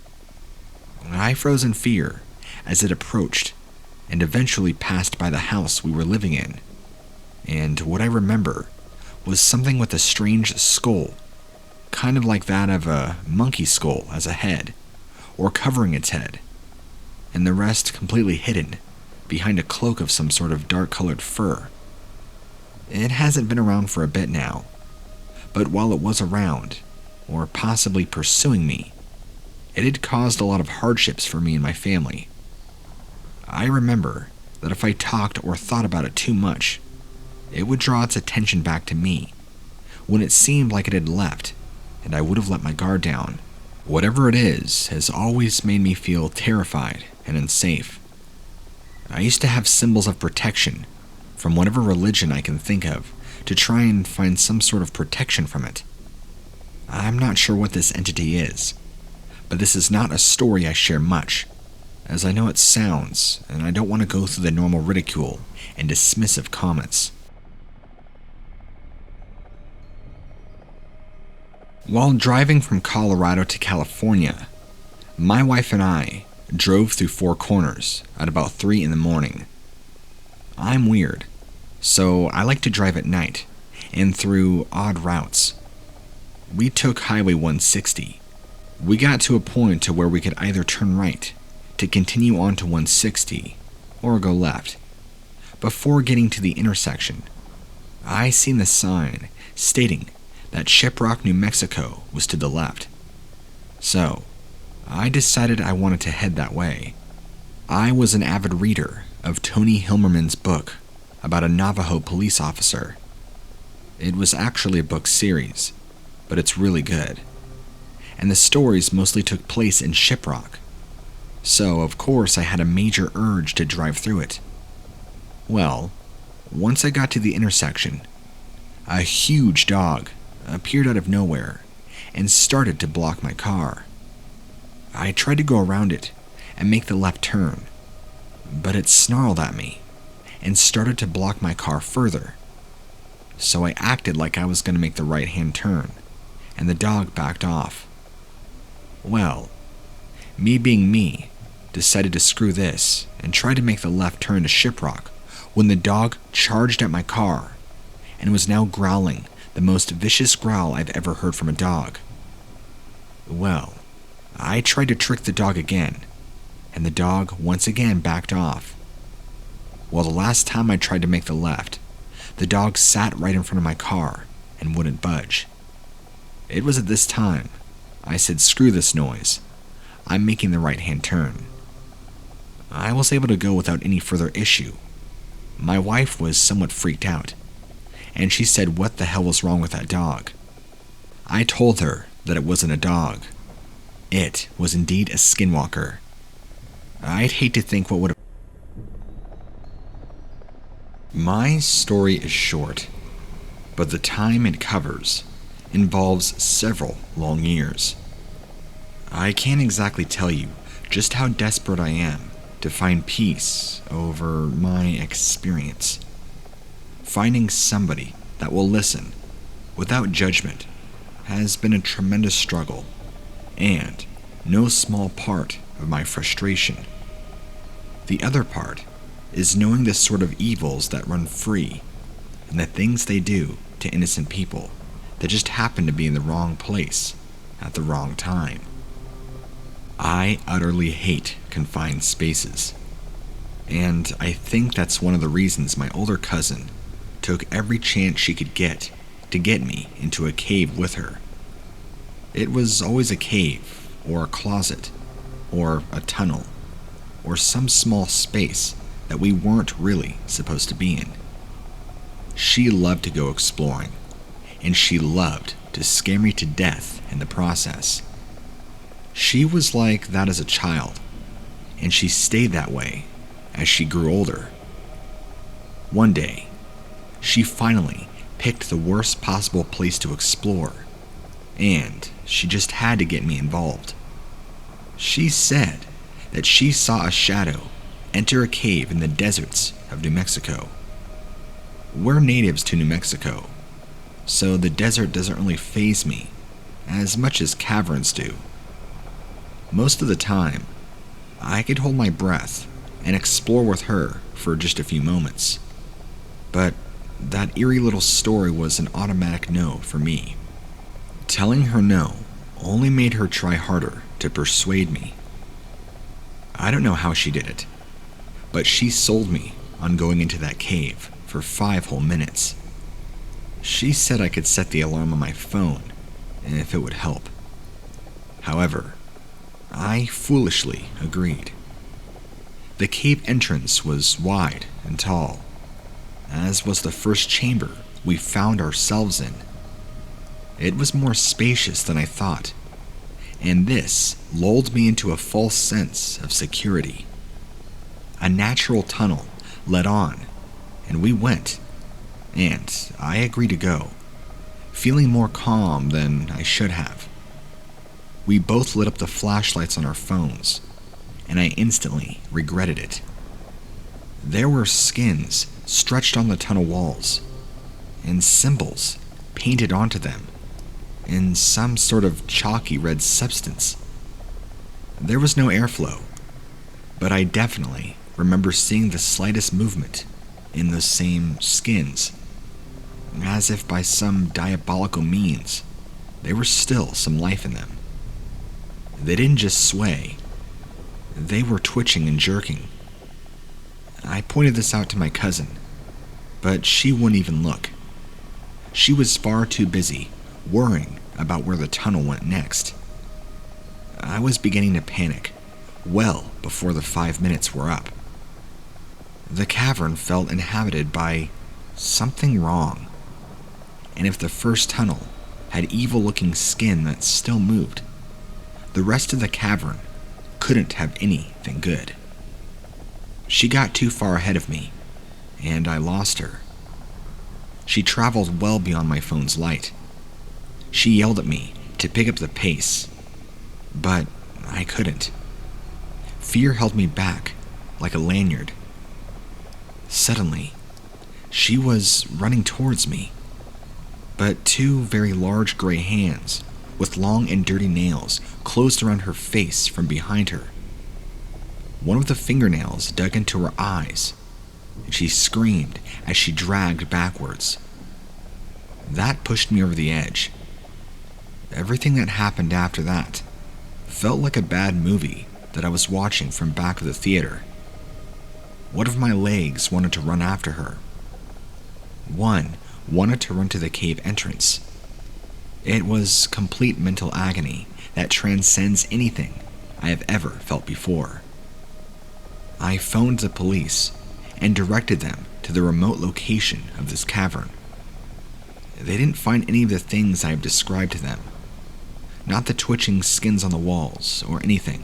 I froze in fear as it approached and eventually passed by the house we were living in. And what I remember was something with a strange skull, kind of like that of a monkey skull as a head, or covering its head, and the rest completely hidden behind a cloak of some sort of dark-colored fur. It hasn't been around for a bit now, but while it was around, or possibly pursuing me, it had caused a lot of hardships for me and my family. I remember that if I talked or thought about it too much, it would draw its attention back to me, when it seemed like it had left, and I would have let my guard down. Whatever it is has always made me feel terrified and unsafe. I used to have symbols of protection from whatever religion I can think of to try and find some sort of protection from it. I'm not sure what this entity is, but this is not a story I share much, as I know it sounds, and I don't want to go through the normal ridicule and dismissive comments. While driving from Colorado to California, my wife and I drove through Four Corners at about 3 in the morning. I'm weird, so I like to drive at night and through odd routes. We took Highway 160. We got to a point to where we could either turn right to continue on to 160 or go left. Before getting to the intersection, I seen the sign stating that Shiprock, New Mexico was to the left. So, I decided I wanted to head that way. I was an avid reader of Tony Hilmerman's book, about a Navajo police officer. It was actually a book series, but it's really good. And the stories mostly took place in Shiprock. So, of course, I had a major urge to drive through it. Well, once I got to the intersection, a huge dog appeared out of nowhere and started to block my car. I tried to go around it and make the left turn, but it snarled at me and started to block my car further. So I acted like I was going to make the right-hand turn, and the dog backed off. Well, me being me, decided to screw this and try to make the left turn to Shiprock when the dog charged at my car and was now growling the most vicious growl I've ever heard from a dog. Well, I tried to trick the dog again, and the dog once again backed off. Well, the last time I tried to make the left, the dog sat right in front of my car and wouldn't budge. It was at this time I said, screw this noise, I'm making the right-hand turn. I was able to go without any further issue. My wife was somewhat freaked out, and she said what the hell was wrong with that dog. I told her that it wasn't a dog. It was indeed a skinwalker. I'd hate to think what would have... My story is short, but the time it covers involves several long years. I can't exactly tell you just how desperate I am to find peace over my experience. Finding somebody that will listen without judgment has been a tremendous struggle, and no small part of my frustration. The other part is knowing the sort of evils that run free and the things they do to innocent people that just happen to be in the wrong place at the wrong time. I utterly hate confined spaces, and I think that's one of the reasons my older cousin took every chance she could get to get me into a cave with her. It was always a cave, or a closet, or a tunnel, or some small space that we weren't really supposed to be in. She loved to go exploring, and she loved to scare me to death in the process. She was like that as a child, and she stayed that way as she grew older. One day, she finally picked the worst possible place to explore, and she just had to get me involved. She said that she saw a shadow enter a cave in the deserts of New Mexico. We're natives to New Mexico, so the desert doesn't really faze me as much as caverns do. Most of the time, I could hold my breath and explore with her for just a few moments. But that eerie little story was an automatic no for me. Telling her no only made her try harder to persuade me. I don't know how she did it, but she sold me on going into that cave for 5 whole minutes. She said I could set the alarm on my phone if it would help. However, I foolishly agreed. The cave entrance was wide and tall, as was the first chamber we found ourselves in. It was more spacious than I thought, and this lulled me into a false sense of security. A natural tunnel led on, and we went, and I agreed to go, feeling more calm than I should have. We both lit up the flashlights on our phones, and I instantly regretted it. There were skins stretched on the tunnel walls, and symbols painted onto them in some sort of chalky red substance. There was no airflow, but I definitely remember seeing the slightest movement in those same skins, as if by some diabolical means there was still some life in them. They didn't just sway, they were twitching and jerking. I pointed this out to my cousin, but she wouldn't even look. She was far too busy worrying about where the tunnel went next. I was beginning to panic well before the 5 minutes were up. The cavern felt inhabited by something wrong. And if the first tunnel had evil-looking skin that still moved, the rest of the cavern couldn't have anything good. She got too far ahead of me, and I lost her. She traveled well beyond my phone's light. She yelled at me to pick up the pace, but I couldn't. Fear held me back like a lanyard. Suddenly, she was running towards me, but two very large gray hands with long and dirty nails closed around her face from behind her. One of the fingernails dug into her eyes, and she screamed as she dragged backwards. That pushed me over the edge. Everything that happened after that felt like a bad movie that I was watching from back of the theater. One of my legs wanted to run after her. One wanted to run to the cave entrance. It was complete mental agony that transcends anything I have ever felt before. I phoned the police and directed them to the remote location of this cavern. They didn't find any of the things I have described to them. Not the twitching skins on the walls or anything.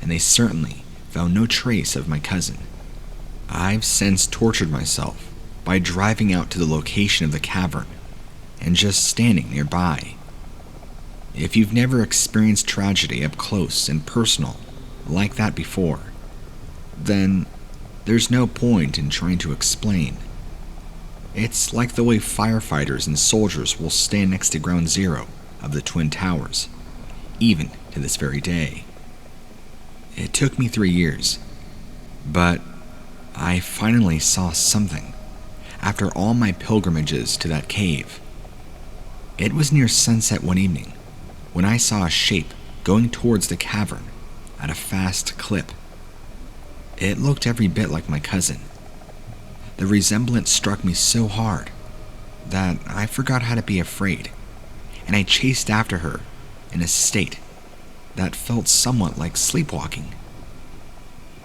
And they certainly found no trace of my cousin. I've since tortured myself by driving out to the location of the cavern and just standing nearby. If you've never experienced tragedy up close and personal like that before, then there's no point in trying to explain. It's like the way firefighters and soldiers will stand next to ground zero of the Twin Towers, even to this very day. It took me 3 years, but I finally saw something after all my pilgrimages to that cave. It was near sunset one evening when I saw a shape going towards the cavern at a fast clip. It looked every bit like my cousin. The resemblance struck me so hard that I forgot how to be afraid, and I chased after her in a state that felt somewhat like sleepwalking.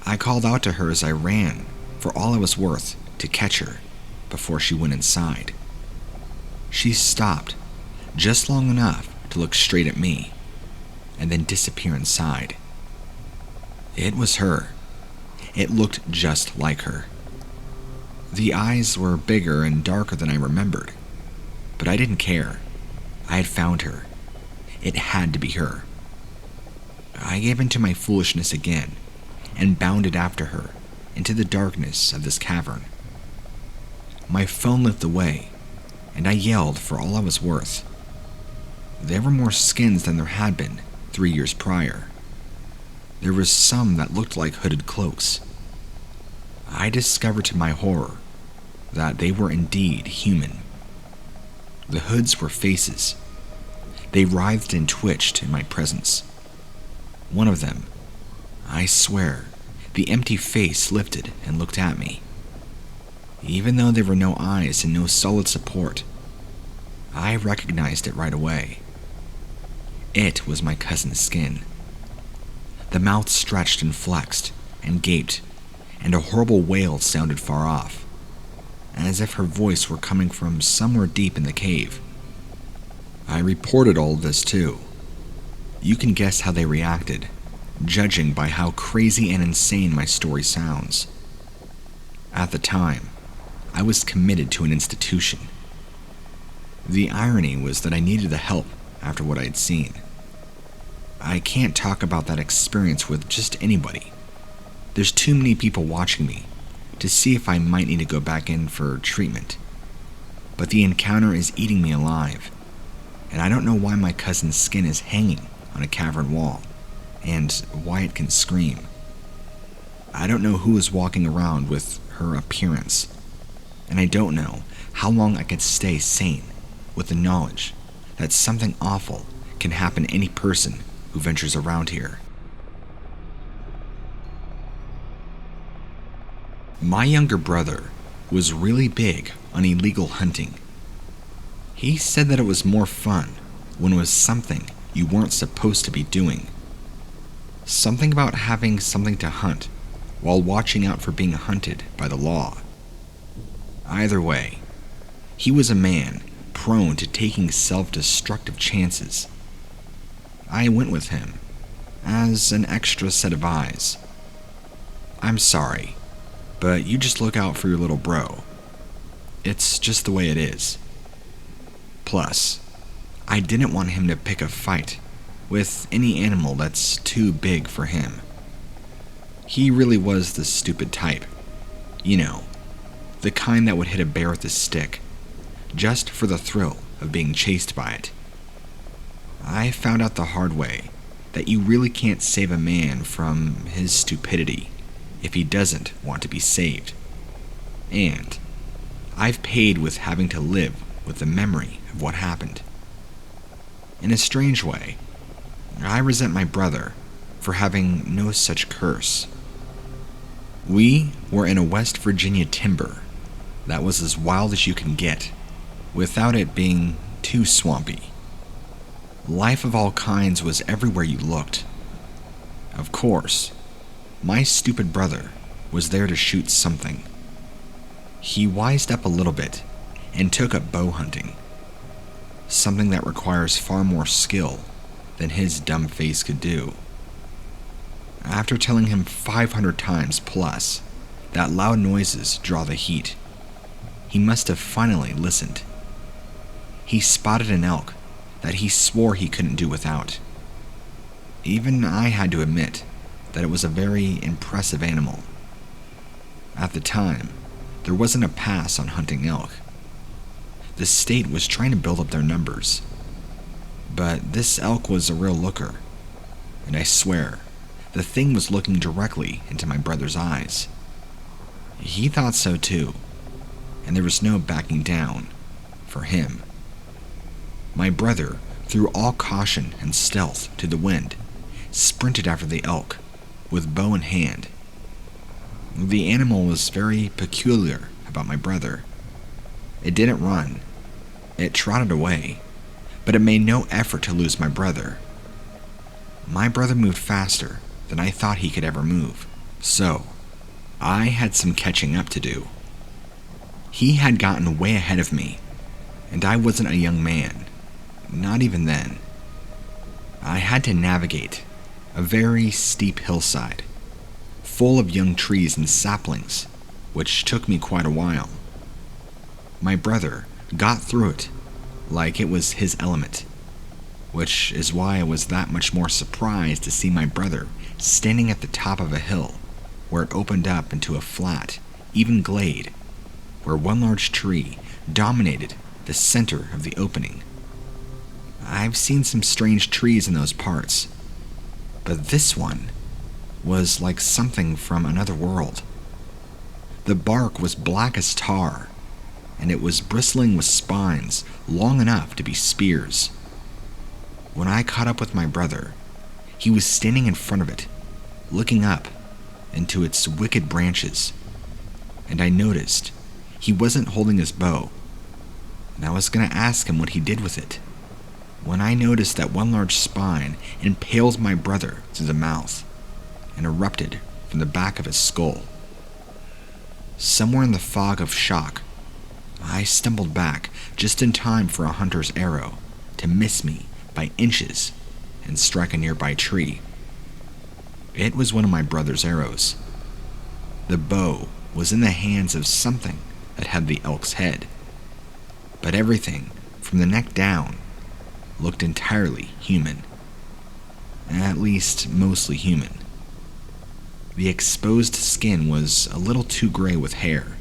I called out to her as I ran for all I was worth to catch her before she went inside. She stopped just long enough to look straight at me and then disappear inside. It was her. It looked just like her. The eyes were bigger and darker than I remembered, but I didn't care. I had found her. It had to be her. I gave in to my foolishness again and bounded after her into the darkness of this cavern. My phone lit the way, and I yelled for all I was worth. There were more skins than there had been 3 years prior. There was some that looked like hooded cloaks. I discovered to my horror that they were indeed human. The hoods were faces. They writhed and twitched in my presence. One of them, I swear, the empty face lifted and looked at me. Even though there were no eyes and no solid support, I recognized it right away. It was my cousin's skin. The mouth stretched and flexed and gaped, and a horrible wail sounded far off, as if her voice were coming from somewhere deep in the cave. I reported all of this too. You can guess how they reacted, judging by how crazy and insane my story sounds. At the time, I was committed to an institution. The irony was that I needed the help after what I had seen. I can't talk about that experience with just anybody. There's too many people watching me to see if I might need to go back in for treatment. But the encounter is eating me alive, and I don't know why my cousin's skin is hanging on a cavern wall, and why it can scream. I don't know who is walking around with her appearance, and I don't know how long I could stay sane with the knowledge that something awful can happen to any person who ventures around here. My younger brother was really big on illegal hunting. He said that it was more fun when it was something you weren't supposed to be doing. Something about having something to hunt while watching out for being hunted by the law. Either way, he was a man prone to taking self-destructive chances. I went with him as an extra set of eyes. I'm sorry, but you just look out for your little bro. It's just the way it is. Plus, I didn't want him to pick a fight with any animal that's too big for him. He really was the stupid type. You know, the kind that would hit a bear with a stick, just for the thrill of being chased by it. I found out the hard way that you really can't save a man from his stupidity if he doesn't want to be saved. And I've paid with having to live with the memory of what happened. In a strange way, I resent my brother for having no such curse. We were in a West Virginia timber that was as wild as you can get, without it being too swampy. Life of all kinds was everywhere you looked. Of course, my stupid brother was there to shoot something. He wised up a little bit and took up bow hunting, something that requires far more skill than his dumb face could do. After telling him 500 times plus that loud noises draw the heat, he must have finally listened. He spotted an elk that he swore he couldn't do without. Even I had to admit that it was a very impressive animal. At the time, there wasn't a pass on hunting elk. The state was trying to build up their numbers. But this elk was a real looker, and I swear, the thing was looking directly into my brother's eyes. He thought so too, and there was no backing down for him. My brother threw all caution and stealth to the wind, sprinted after the elk, with bow in hand. The animal was very peculiar about my brother. It didn't run. It trotted away, but it made no effort to lose my brother. My brother moved faster than I thought he could ever move, so I had some catching up to do. He had gotten way ahead of me, and I wasn't a young man, not even then. I had to navigate a very steep hillside, full of young trees and saplings, which took me quite a while. My brother got through it like it was his element, which is why I was that much more surprised to see my brother standing at the top of a hill where it opened up into a flat, even glade, where one large tree dominated the center of the opening. I've seen some strange trees in those parts, but this one was like something from another world. The bark was black as tar, and it was bristling with spines long enough to be spears. When I caught up with my brother, he was standing in front of it, looking up into its wicked branches, and I noticed he wasn't holding his bow, and I was going to ask him what he did with it, when I noticed that one large spine impaled my brother through the mouth and erupted from the back of his skull. Somewhere in the fog of shock, I stumbled back just in time for a hunter's arrow to miss me by inches and strike a nearby tree. It was one of my brother's arrows. The bow was in the hands of something that had the elk's head, but everything from the neck down looked entirely human. At least mostly human. The exposed skin was a little too gray with hair,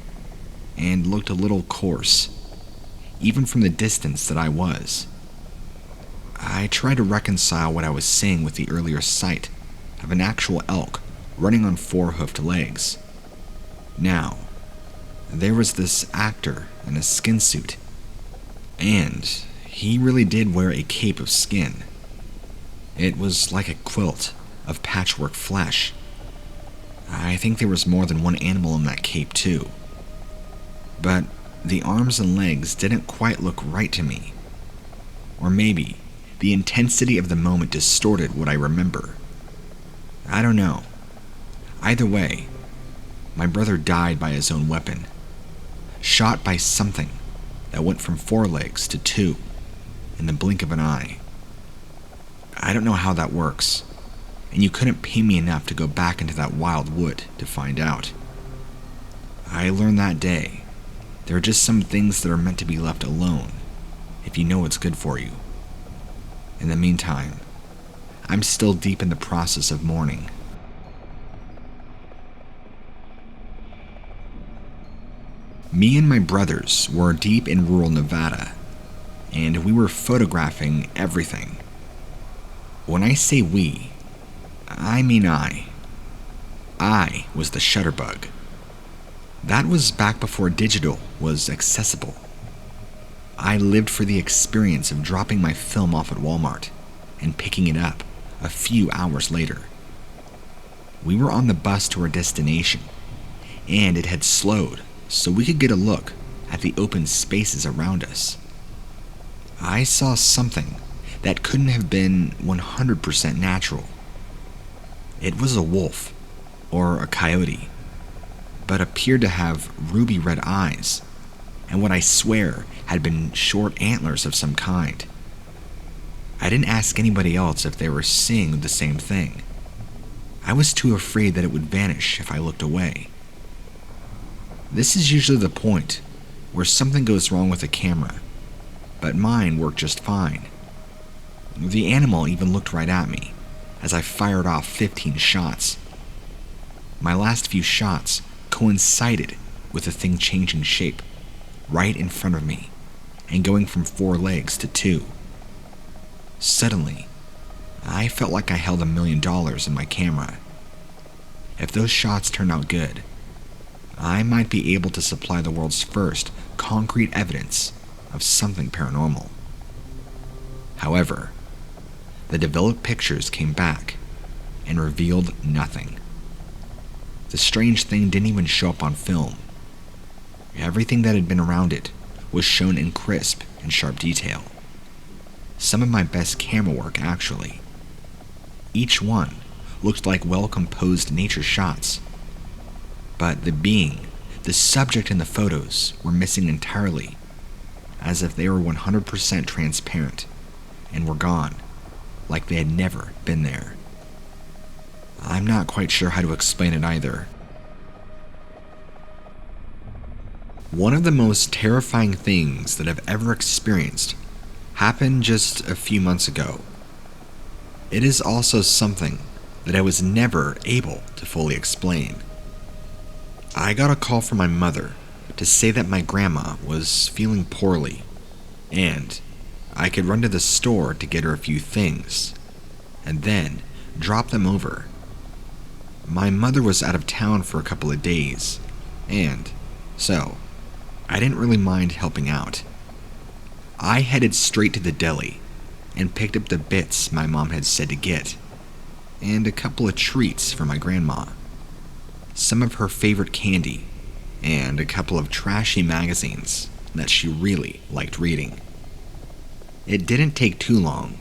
and looked a little coarse, even from the distance that I was. I tried to reconcile what I was seeing with the earlier sight of an actual elk running on four-hoofed legs. Now, there was this actor in a skin suit, and he really did wear a cape of skin. It was like a quilt of patchwork flesh. I think there was more than one animal in that cape too. But the arms and legs didn't quite look right to me. Or maybe the intensity of the moment distorted what I remember. I don't know. Either way, my brother died by his own weapon, shot by something that went from 4 legs to 2 in the blink of an eye. I don't know how that works, and you couldn't pay me enough to go back into that wild wood to find out. I learned that day, there are just some things that are meant to be left alone if you know what's good for you. In the meantime, I'm still deep in the process of mourning. Me and my brothers were deep in rural Nevada, and we were photographing everything. When I say we, I mean I. I was the shutterbug. That was back before digital was accessible. I lived for the experience of dropping my film off at Walmart and picking it up a few hours later. We were on the bus to our destination, and it had slowed so we could get a look at the open spaces around us. I saw something that couldn't have been 100% natural. It was a wolf, or a coyote, but appeared to have ruby red eyes, and what I swear had been short antlers of some kind. I didn't ask anybody else if they were seeing the same thing. I was too afraid that it would vanish if I looked away. This is usually the point where something goes wrong with the camera, but mine worked just fine. The animal even looked right at me as I fired off 15 shots. My last few shots coincided with the thing changing shape right in front of me and going from 4 legs to 2. Suddenly, I felt like I held $1 million in my camera. If those shots turn out good, I might be able to supply the world's first concrete evidence of something paranormal. However, the developed pictures came back and revealed nothing. The strange thing didn't even show up on film. Everything that had been around it was shown in crisp and sharp detail. Some of my best camera work, actually. Each one looked like well-composed nature shots. But the subject in the photos were missing entirely, as if they were 100% transparent and were gone, like they had never been there. I'm not quite sure how to explain it either. One of the most terrifying things that I've ever experienced happened just a few months ago. It is also something that I was never able to fully explain. I got a call from my mother to say that my grandma was feeling poorly, and I could run to the store to get her a few things, and then drop them over. My mother was out of town for a couple of days, and so I didn't really mind helping out. I headed straight to the deli and picked up the bits my mom had said to get, and a couple of treats for my grandma. Some of her favorite candy, and a couple of trashy magazines that she really liked reading. It didn't take too long,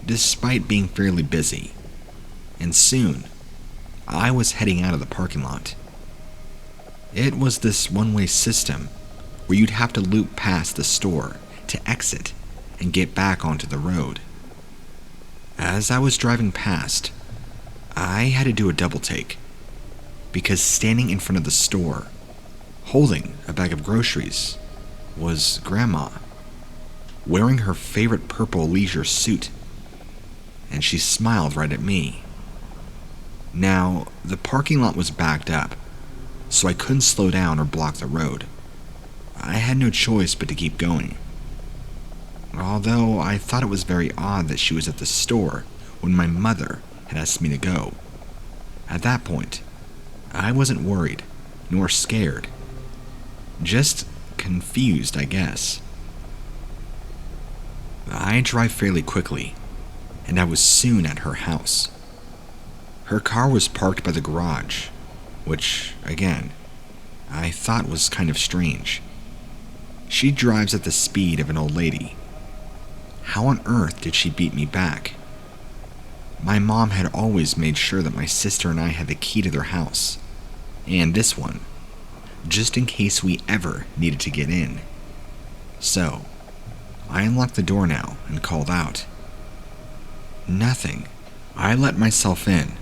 despite being fairly busy, and soon, I was heading out of the parking lot. It was this one-way system where you'd have to loop past the store to exit and get back onto the road. As I was driving past, I had to do a double take, because standing in front of the store, holding a bag of groceries, was Grandma, wearing her favorite purple leisure suit, and she smiled right at me. Now, the parking lot was backed up, so I couldn't slow down or block the road. I had no choice but to keep going. Although I thought it was very odd that she was at the store when my mother had asked me to go. At that point, I wasn't worried, nor scared. Just confused, I guess. I drive fairly quickly, and I was soon at her house. Her car was parked by the garage, which, again, I thought was kind of strange. She drives at the speed of an old lady. How on earth did she beat me back? My mom had always made sure that my sister and I had the key to their house, and this one, just in case we ever needed to get in. So, I unlocked the door now and called out. Nothing. I let myself in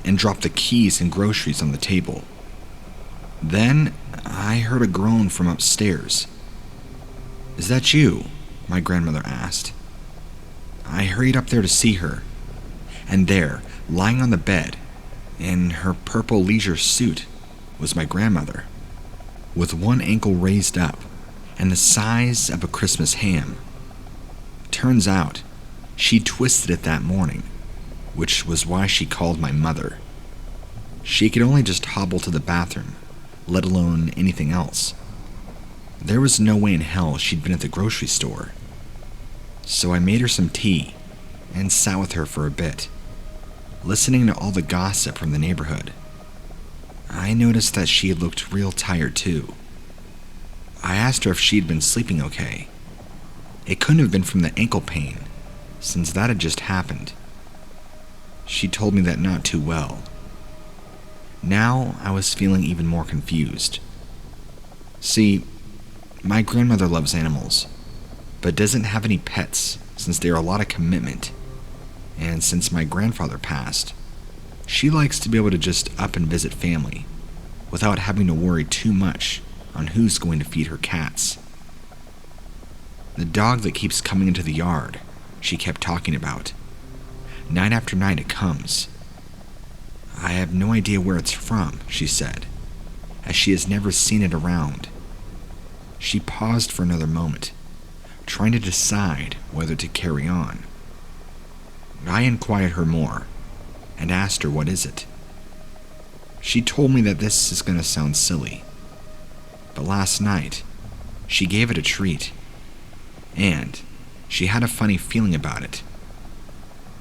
and dropped the keys and groceries on the table. Then, I heard a groan from upstairs. "Is that you?" my grandmother asked. I hurried up there to see her, and there, lying on the bed, in her purple leisure suit, was my grandmother, with one ankle raised up and the size of a Christmas ham. Turns out, she twisted it that morning, which was why she called my mother. She could only just hobble to the bathroom, let alone anything else. There was no way in hell she'd been at the grocery store. So I made her some tea and sat with her for a bit, listening to all the gossip from the neighborhood. I noticed that she had looked real tired too. I asked her if she'd been sleeping okay. It couldn't have been from the ankle pain, since that had just happened. She told me that not too well. Now I was feeling even more confused. See, my grandmother loves animals, but doesn't have any pets since they are a lot of commitment. And since my grandfather passed, she likes to be able to just up and visit family without having to worry too much on who's going to feed her cats. The dog that keeps coming into the yard, she kept talking about. Night after night it comes. I have no idea where it's from, she said, as she has never seen it around. She paused for another moment, trying to decide whether to carry on. I inquired her more and asked her what is it. She told me that this is going to sound silly, but last night she gave it a treat, and she had a funny feeling about it.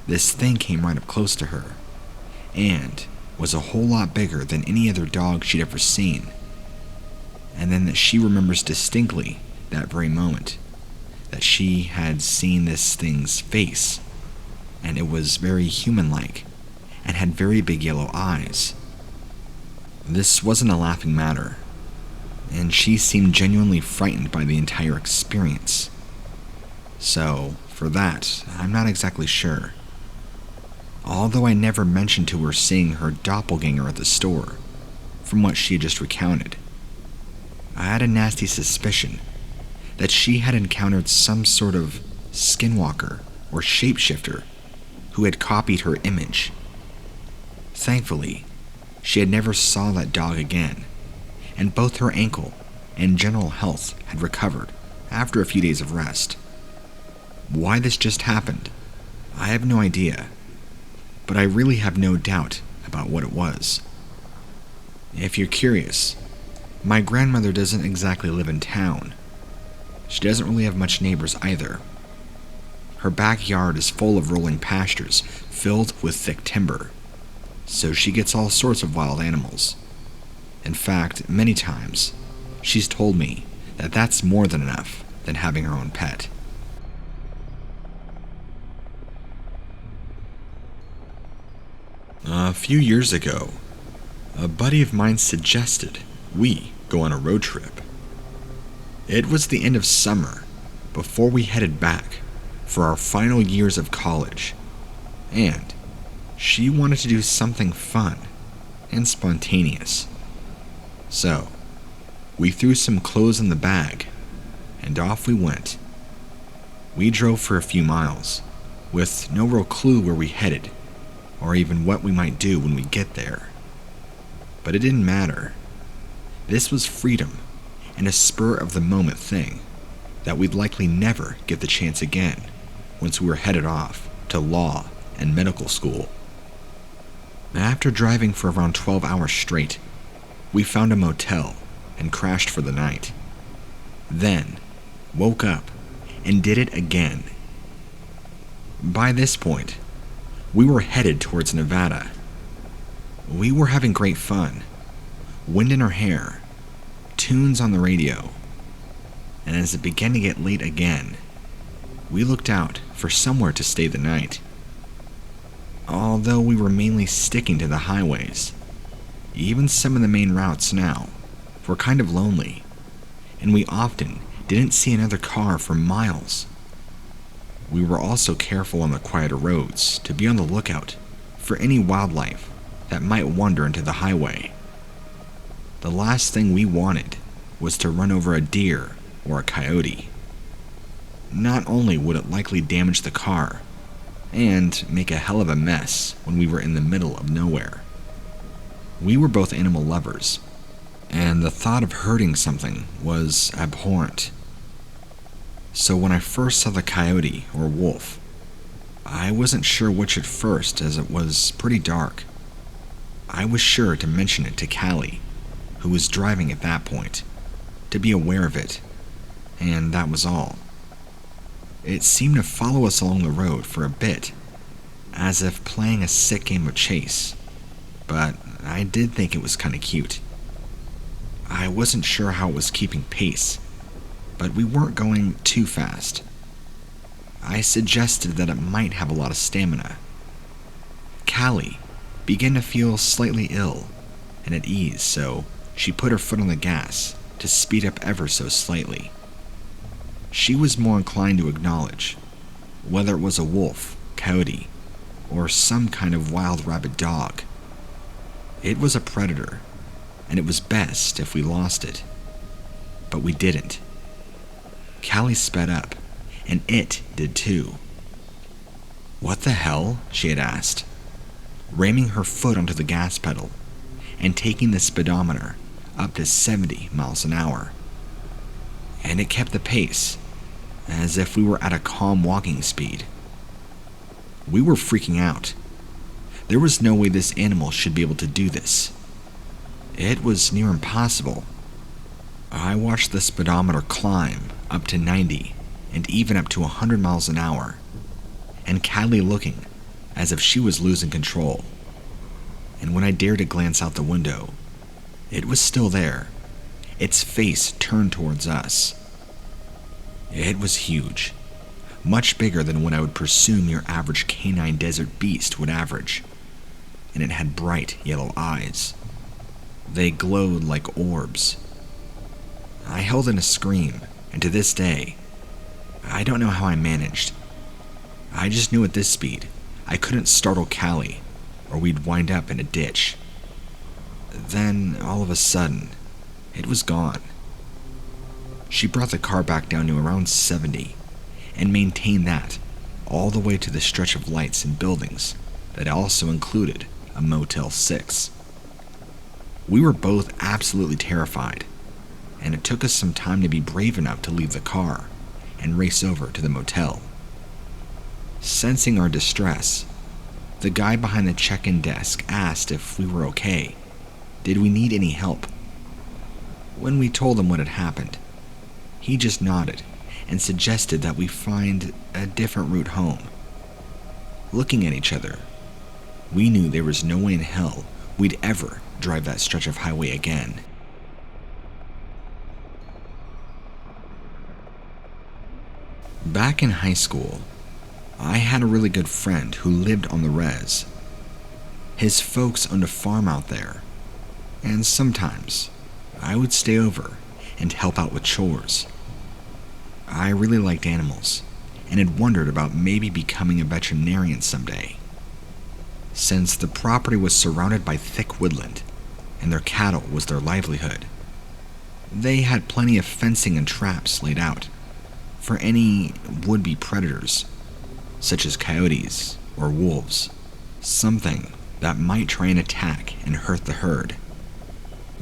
This thing came right up close to her, and was a whole lot bigger than any other dog she'd ever seen. And then that she remembers distinctly that very moment that she had seen this thing's face, and it was very human-like and had very big yellow eyes. This wasn't a laughing matter, and she seemed genuinely frightened by the entire experience. So, for that, I'm not exactly sure. Although I never mentioned to her seeing her doppelganger at the store, from what she had just recounted. I had a nasty suspicion that she had encountered some sort of skinwalker or shapeshifter who had copied her image. Thankfully, she had never saw that dog again, and both her ankle and general health had recovered after a few days of rest. Why this just happened, I have no idea, but I really have no doubt about what it was. If you're curious, my grandmother doesn't exactly live in town. She doesn't really have much neighbors either. Her backyard is full of rolling pastures filled with thick timber, so she gets all sorts of wild animals. In fact, many times, she's told me that that's more than enough than having her own pet. A few years ago, a buddy of mine suggested we go on a road trip. It was the end of summer before we headed back for our final years of college, and she wanted to do something fun and spontaneous. So, we threw some clothes in the bag, and off we went. We drove for a few miles, with no real clue where we headed, or even what we might do when we get there. But it didn't matter. This was freedom, and a spur-of-the-moment thing that we'd likely never get the chance again once we were headed off to law and medical school. After driving for around 12 hours straight, we found a motel and crashed for the night. Then, woke up and did it again. By this point, we were headed towards Nevada. We were having great fun, wind in our hair, tunes on the radio, and as it began to get late again, we looked out for somewhere to stay the night. Although we were mainly sticking to the highways, Even some of the main routes now were kind of lonely, and we often didn't see another car for miles. We were also careful on the quieter roads to be on the lookout for any wildlife that might wander into the highway. The last thing we wanted was to run over a deer or a coyote. Not only would it likely damage the car and make a hell of a mess when we were in the middle of nowhere. We were both animal lovers, and the thought of hurting something was abhorrent. So when I first saw the coyote or wolf, I wasn't sure which at first, as it was pretty dark. I was sure to mention it to Callie, who was driving at that point, to be aware of it, and that was all. It seemed to follow us along the road for a bit, as if playing a sick game of chase, but I did think it was kind of cute. I wasn't sure how it was keeping pace, but we weren't going too fast. I suggested that it might have a lot of stamina. Callie began to feel slightly ill and at ease, so she put her foot on the gas to speed up ever so slightly. She was more inclined to acknowledge whether it was a wolf, coyote, or some kind of wild rabid dog. It was a predator, and it was best if we lost it. But we didn't. Callie sped up, and it did too. "What the hell?" she had asked, ramming her foot onto the gas pedal and taking the speedometer up to 70 miles an hour. And it kept the pace, as if we were at a calm walking speed. We were freaking out. There was no way this animal should be able to do this. It was near impossible. I watched the speedometer climb up to 90 and even up to 100 miles an hour, and Callie looking as if she was losing control. And when I dared to glance out the window, it was still there, its face turned towards us. It was huge, much bigger than what I would presume your average canine desert beast would average, and it had bright yellow eyes. They glowed like orbs. I held in a scream, and to this day, I don't know how I managed. I just knew at this speed, I couldn't startle Callie, or we'd wind up in a ditch. Then, all of a sudden, it was gone. She brought the car back down to around 70, and maintained that all the way to the stretch of lights and buildings that also included a Motel 6. We were both absolutely terrified, and it took us some time to be brave enough to leave the car and race over to the motel. Sensing our distress, the guy behind the check-in desk asked if we were okay. Did we need any help? When we told him what had happened, he just nodded and suggested that we find a different route home. Looking at each other, we knew there was no way in hell we'd ever drive that stretch of highway again. Back in high school, I had a really good friend who lived on the res. His folks owned a farm out there, and sometimes I would stay over and help out with chores. I really liked animals, and had wondered about maybe becoming a veterinarian someday. Since the property was surrounded by thick woodland, and their cattle was their livelihood, they had plenty of fencing and traps laid out for any would-be predators, such as coyotes or wolves, something that might try and attack and hurt the herd.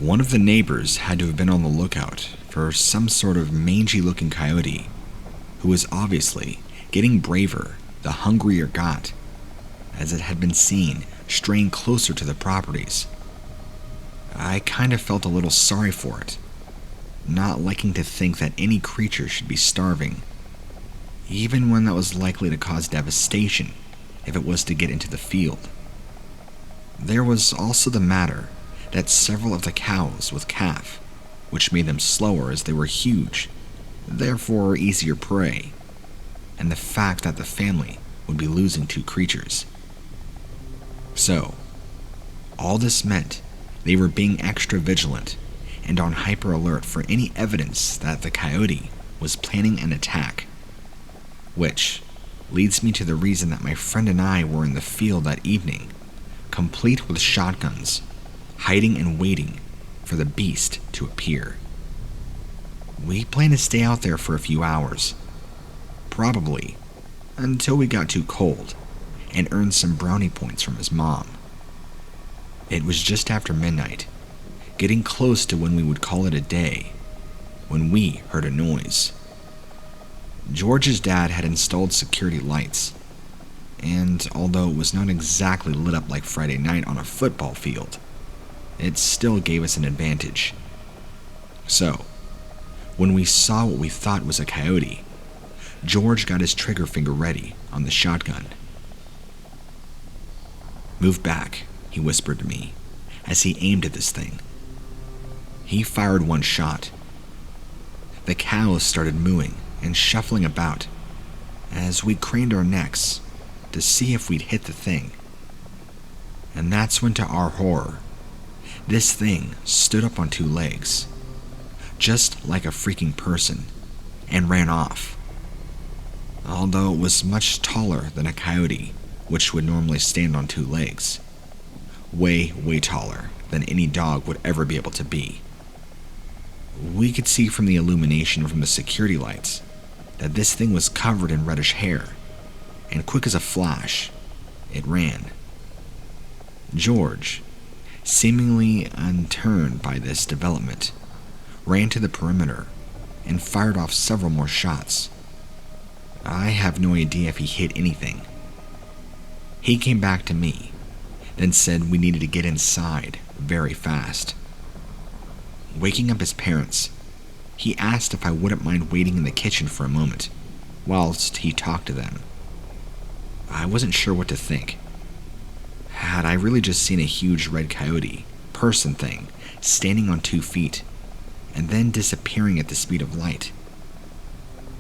One of the neighbors had to have been on the lookout for some sort of mangy-looking coyote, who was obviously getting braver the hungrier it got, as it had been seen straying closer to the properties. I kind of felt a little sorry for it, not liking to think that any creature should be starving, even when that was likely to cause devastation if it was to get into the field. There was also the matter that several of the cows with calf, which made them slower as they were huge, therefore easier prey, and the fact that the family would be losing two creatures. So, all this meant They were being extra vigilant and on hyper alert for any evidence that the coyote was planning an attack. Which leads me to the reason that my friend and I were in the field that evening, complete with shotguns, hiding and waiting for the beast to appear. We planned to stay out there for a few hours, probably until we got too cold, and earned some brownie points from his mom. It was just after midnight, getting close to when we would call it a day, when we heard a noise. George's dad had installed security lights, and although it was not exactly lit up like Friday night on a football field, it still gave us an advantage. So, when we saw what we thought was a coyote, George got his trigger finger ready on the shotgun. "Move back," he whispered to me as he aimed at this thing. He fired one shot. The cows started mooing and shuffling about as we craned our necks to see if we'd hit the thing. And that's when, to our horror, this thing stood up on two legs, just like a freaking person, and ran off. Although it was much taller than a coyote, which would normally stand on two legs. Way, way taller than any dog would ever be able to be. We could see from the illumination from the security lights that this thing was covered in reddish hair, and quick as a flash, it ran. George, seemingly unturned by this development, ran to the perimeter and fired off several more shots. I have no idea if he hit anything. He came back to me, then said we needed to get inside very fast. Waking up his parents, he asked if I wouldn't mind waiting in the kitchen for a moment, whilst he talked to them. I wasn't sure what to think. Had I really just seen a huge red coyote, person thing, standing on 2 feet, and then disappearing at the speed of light?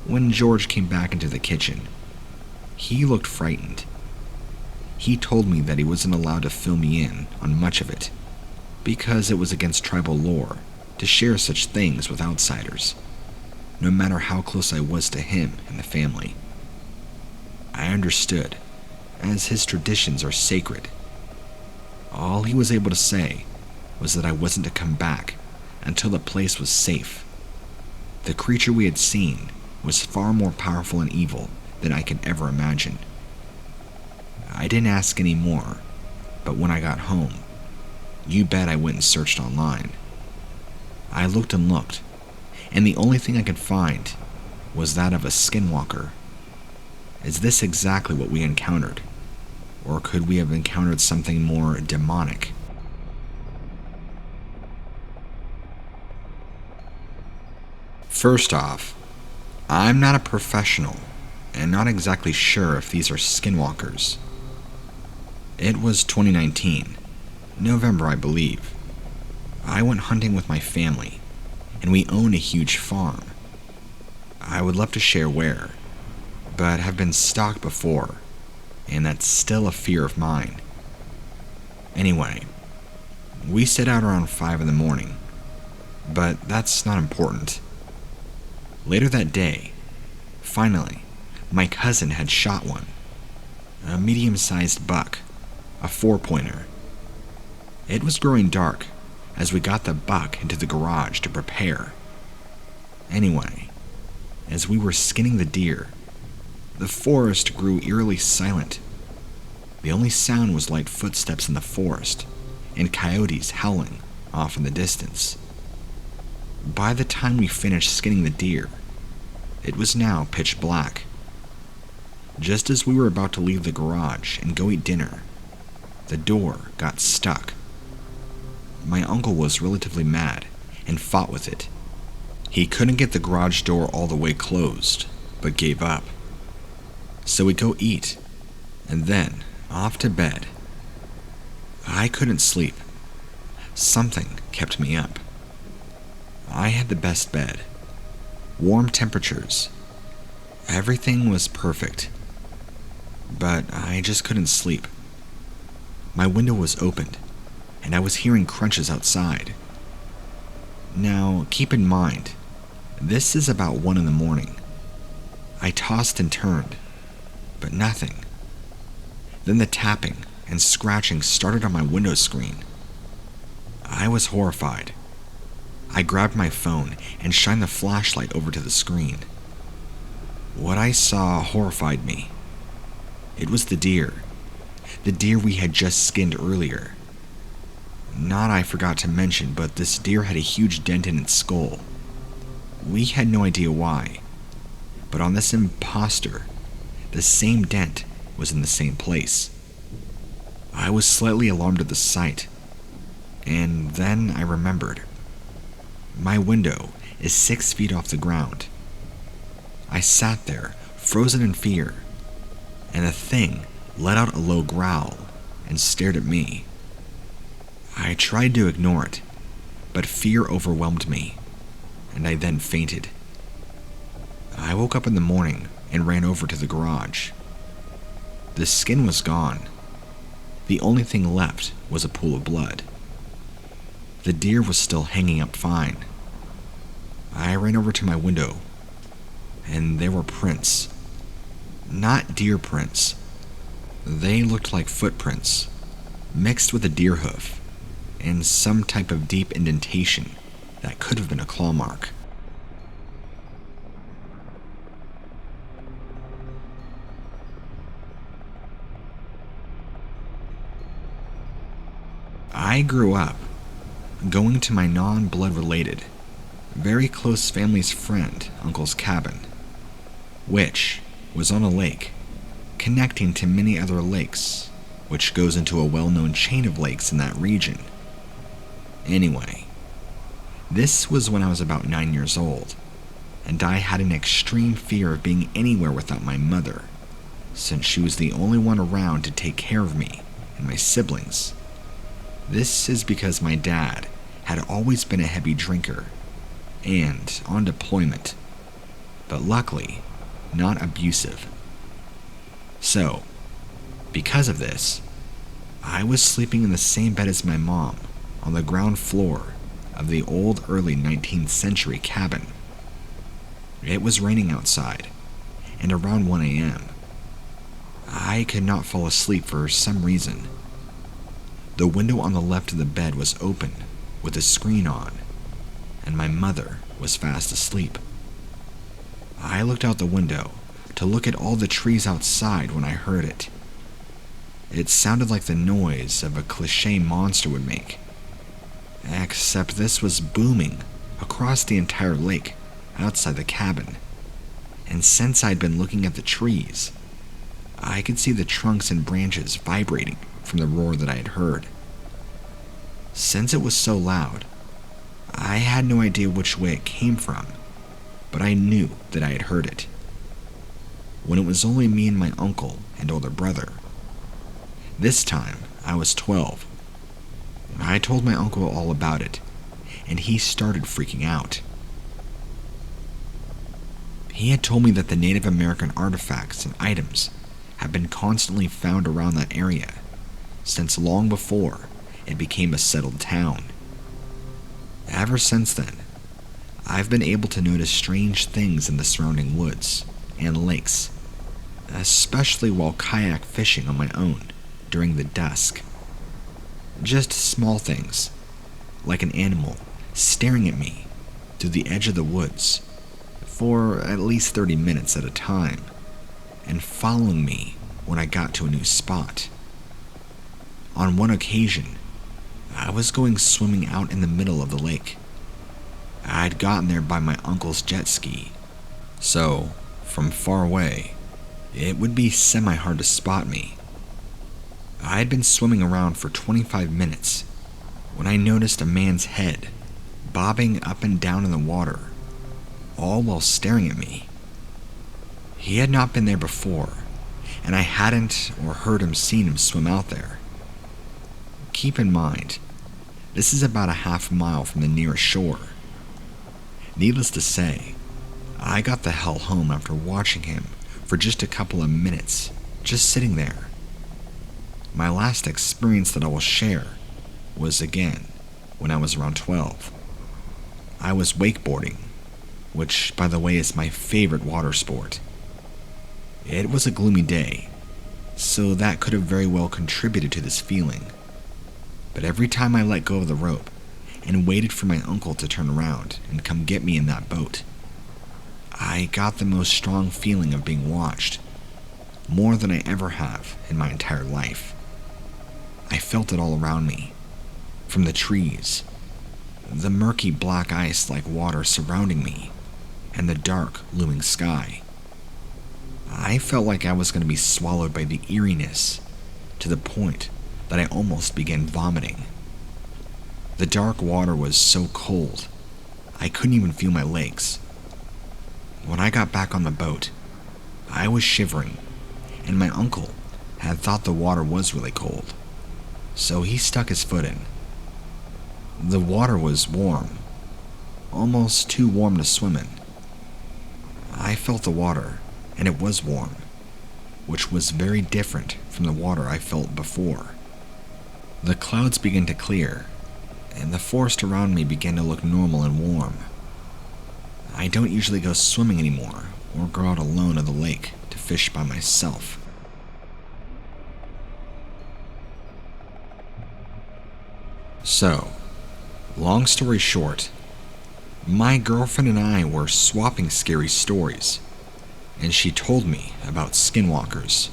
When George came back into the kitchen, he looked frightened. He told me that he wasn't allowed to fill me in on much of it, because it was against tribal lore to share such things with outsiders, no matter how close I was to him and the family. I understood, as his traditions are sacred. All he was able to say was that I wasn't to come back until the place was safe. The creature we had seen was far more powerful and evil than I could ever imagine. I didn't ask any more, but when I got home, you bet I went and searched online. I looked and looked, and the only thing I could find was that of a skinwalker. Is this exactly what we encountered? Or could we have encountered something more demonic? First off, I'm not a professional, and not exactly sure if these are skinwalkers. It was 2019, November I believe. I went hunting with my family, and we own a huge farm. I would love to share where, but have been stalked before, and that's still a fear of mine. Anyway, we set out around 5 in the morning, but that's not important. Later that day, finally, my cousin had shot one, a medium-sized buck, a 4-pointer. It was growing dark as we got the buck into the garage to prepare. Anyway, as we were skinning the deer, the forest grew eerily silent. The only sound was light footsteps in the forest and coyotes howling off in the distance. By the time we finished skinning the deer, it was now pitch black. Just as we were about to leave the garage and go eat dinner, the door got stuck. My uncle was relatively mad and fought with it. He couldn't get the garage door all the way closed, but gave up. So we'd go eat, and then off to bed. I couldn't sleep. Something kept me up. I had the best bed, warm temperatures. Everything was perfect, but I just couldn't sleep. My window was opened, and I was hearing crunches outside. Now, keep in mind, this is about 1 in the morning. I tossed and turned, but nothing. Then the tapping and scratching started on my window screen. I was horrified. I grabbed my phone and shined the flashlight over to the screen. What I saw horrified me. It was the deer we had just skinned earlier. Not I forgot to mention, but this deer had a huge dent in its skull. We had no idea why, but on this imposter, the same dent was in the same place. I was slightly alarmed at the sight, and then I remembered. My window is 6 feet off the ground. I sat there, frozen in fear, and the thing let out a low growl and stared at me. I tried to ignore it, but fear overwhelmed me, and I then fainted. I woke up in the morning and ran over to the garage. The skin was gone. The only thing left was a pool of blood. The deer was still hanging up fine. I ran over to my window, and there were prints. Not deer prints. They looked like footprints, mixed with a deer hoof, and some type of deep indentation that could have been a claw mark. I grew up going to my non-blood related, very close family's friend, uncle's cabin, which was on a lake connecting to many other lakes, which goes into a well-known chain of lakes in that region. Anyway, this was when I was about 9 years old, and I had an extreme fear of being anywhere without my mother, since she was the only one around to take care of me and my siblings. This is because my dad had always been a heavy drinker and on deployment, but luckily not abusive. So, because of this, I was sleeping in the same bed as my mom on the ground floor of the old early 19th century cabin. It was raining outside, and around 1 a.m., I could not fall asleep for some reason. The window on the left of the bed was open with a screen on, and my mother was fast asleep. I looked out the window to look at all the trees outside when I heard it. It sounded like the noise of a cliché monster would make, except this was booming across the entire lake outside the cabin, and since I'd been looking at the trees, I could see the trunks and branches vibrating from the roar that I had heard. Since it was so loud, I had no idea which way it came from, but I knew that I had heard it. When it was only me and my uncle and older brother. This time, I was 12. I told my uncle all about it, and he started freaking out. He had told me that the Native American artifacts and items have been constantly found around that area since long before it became a settled town. Ever since then, I've been able to notice strange things in the surrounding woods and lakes, especially while kayak fishing on my own during the dusk. Just small things, like an animal staring at me through the edge of the woods for at least 30 minutes at a time, and following me when I got to a new spot. On one occasion, I was going swimming out in the middle of the lake. I'd gotten there by my uncle's jet ski, so from far away, it would be semi-hard to spot me. I had been swimming around for 25 minutes when I noticed a man's head bobbing up and down in the water, all while staring at me. He had not been there before, and I hadn't or heard him seen him swim out there. Keep in mind, this is about a half mile from the nearest shore. Needless to say, I got the hell home after watching him for just a couple of minutes, just sitting there. My last experience that I will share was again when I was around 12. I was wakeboarding, which, by the way, is my favorite water sport. It was a gloomy day, so that could have very well contributed to this feeling. But every time I let go of the rope and waited for my uncle to turn around and come get me in that boat, I got the most strong feeling of being watched, more than I ever have in my entire life. I felt it all around me, from the trees, the murky black ice like water surrounding me, and the dark looming sky. I felt like I was going to be swallowed by the eeriness, to the point that I almost began vomiting. The dark water was so cold, I couldn't even feel my legs. When I got back on the boat, I was shivering, and my uncle had thought the water was really cold, so he stuck his foot in. The water was warm, almost too warm to swim in. I felt the water, and it was warm, which was very different from the water I felt before. The clouds began to clear, and the forest around me began to look normal and warm. I don't usually go swimming anymore or go out alone in the lake to fish by myself. So, long story short, my girlfriend and I were swapping scary stories, and she told me about Skinwalkers,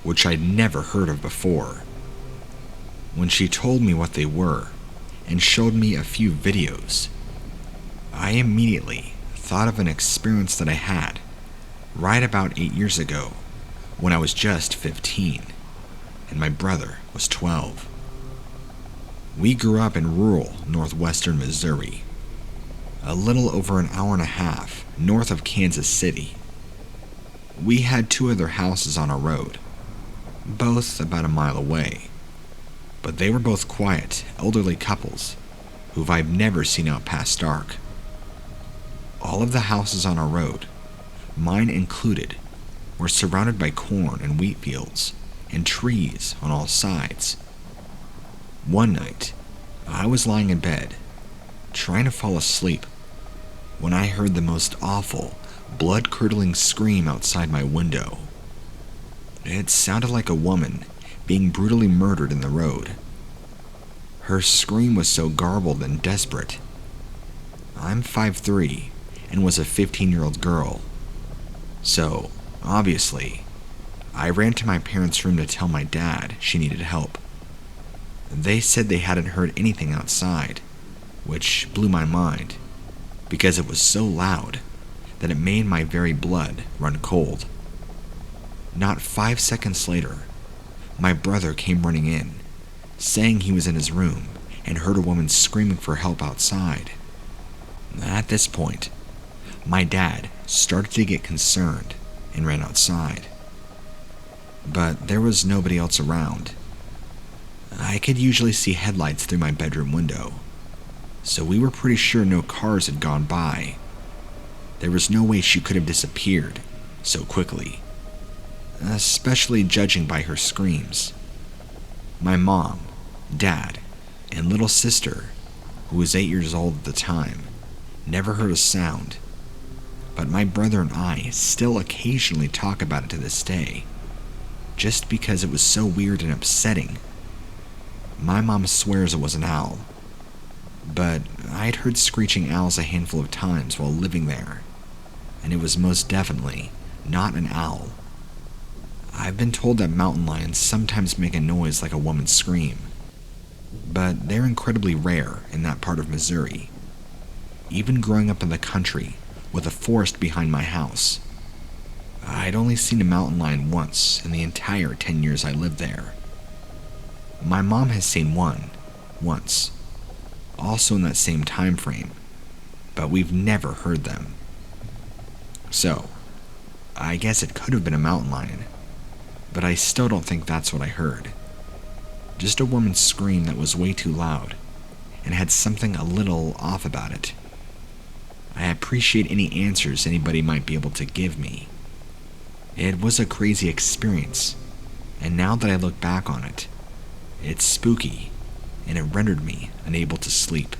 which I'd never heard of before. When she told me what they were and showed me a few videos, I immediately thought of an experience that I had right about 8 years ago when I was just 15 and my brother was 12. We grew up in rural northwestern Missouri, a little over an hour and a half north of Kansas City. We had 2 other houses on our road, both about a mile away, but they were both quiet, elderly couples who I've never seen out past dark. All of the houses on our road, mine included, were surrounded by corn and wheat fields and trees on all sides. One night, I was lying in bed, trying to fall asleep, when I heard the most awful, blood-curdling scream outside my window. It sounded like a woman being brutally murdered in the road. Her scream was so garbled and desperate. I'm 5'3" and was a 15-year-old girl, so, obviously, I ran to my parents' room to tell my dad she needed help. They said they hadn't heard anything outside, which blew my mind, because it was so loud that it made my very blood run cold. Not 5 seconds later, my brother came running in, saying he was in his room and heard a woman screaming for help outside. At this point, my dad started to get concerned and ran outside. But there was nobody else around. I could usually see headlights through my bedroom window, so we were pretty sure no cars had gone by. There was no way she could have disappeared so quickly, especially judging by her screams. My mom, dad, and little sister, who was 8 years old at the time, never heard a sound, but my brother and I still occasionally talk about it to this day, just because it was so weird and upsetting. My mom swears it was an owl, but I'd heard screeching owls a handful of times while living there, and it was most definitely not an owl. I've been told that mountain lions sometimes make a noise like a woman's scream, but they're incredibly rare in that part of Missouri. Even growing up in the country with a forest behind my house, I'd only seen a mountain lion once in the entire 10 years I lived there. My mom has seen one, once, also in that same time frame, but we've never heard them. So, I guess it could have been a mountain lion, but I still don't think that's what I heard. Just a woman's scream that was way too loud, and had something a little off about it. I appreciate any answers anybody might be able to give me. It was a crazy experience, and now that I look back on it, it's spooky and it rendered me unable to sleep.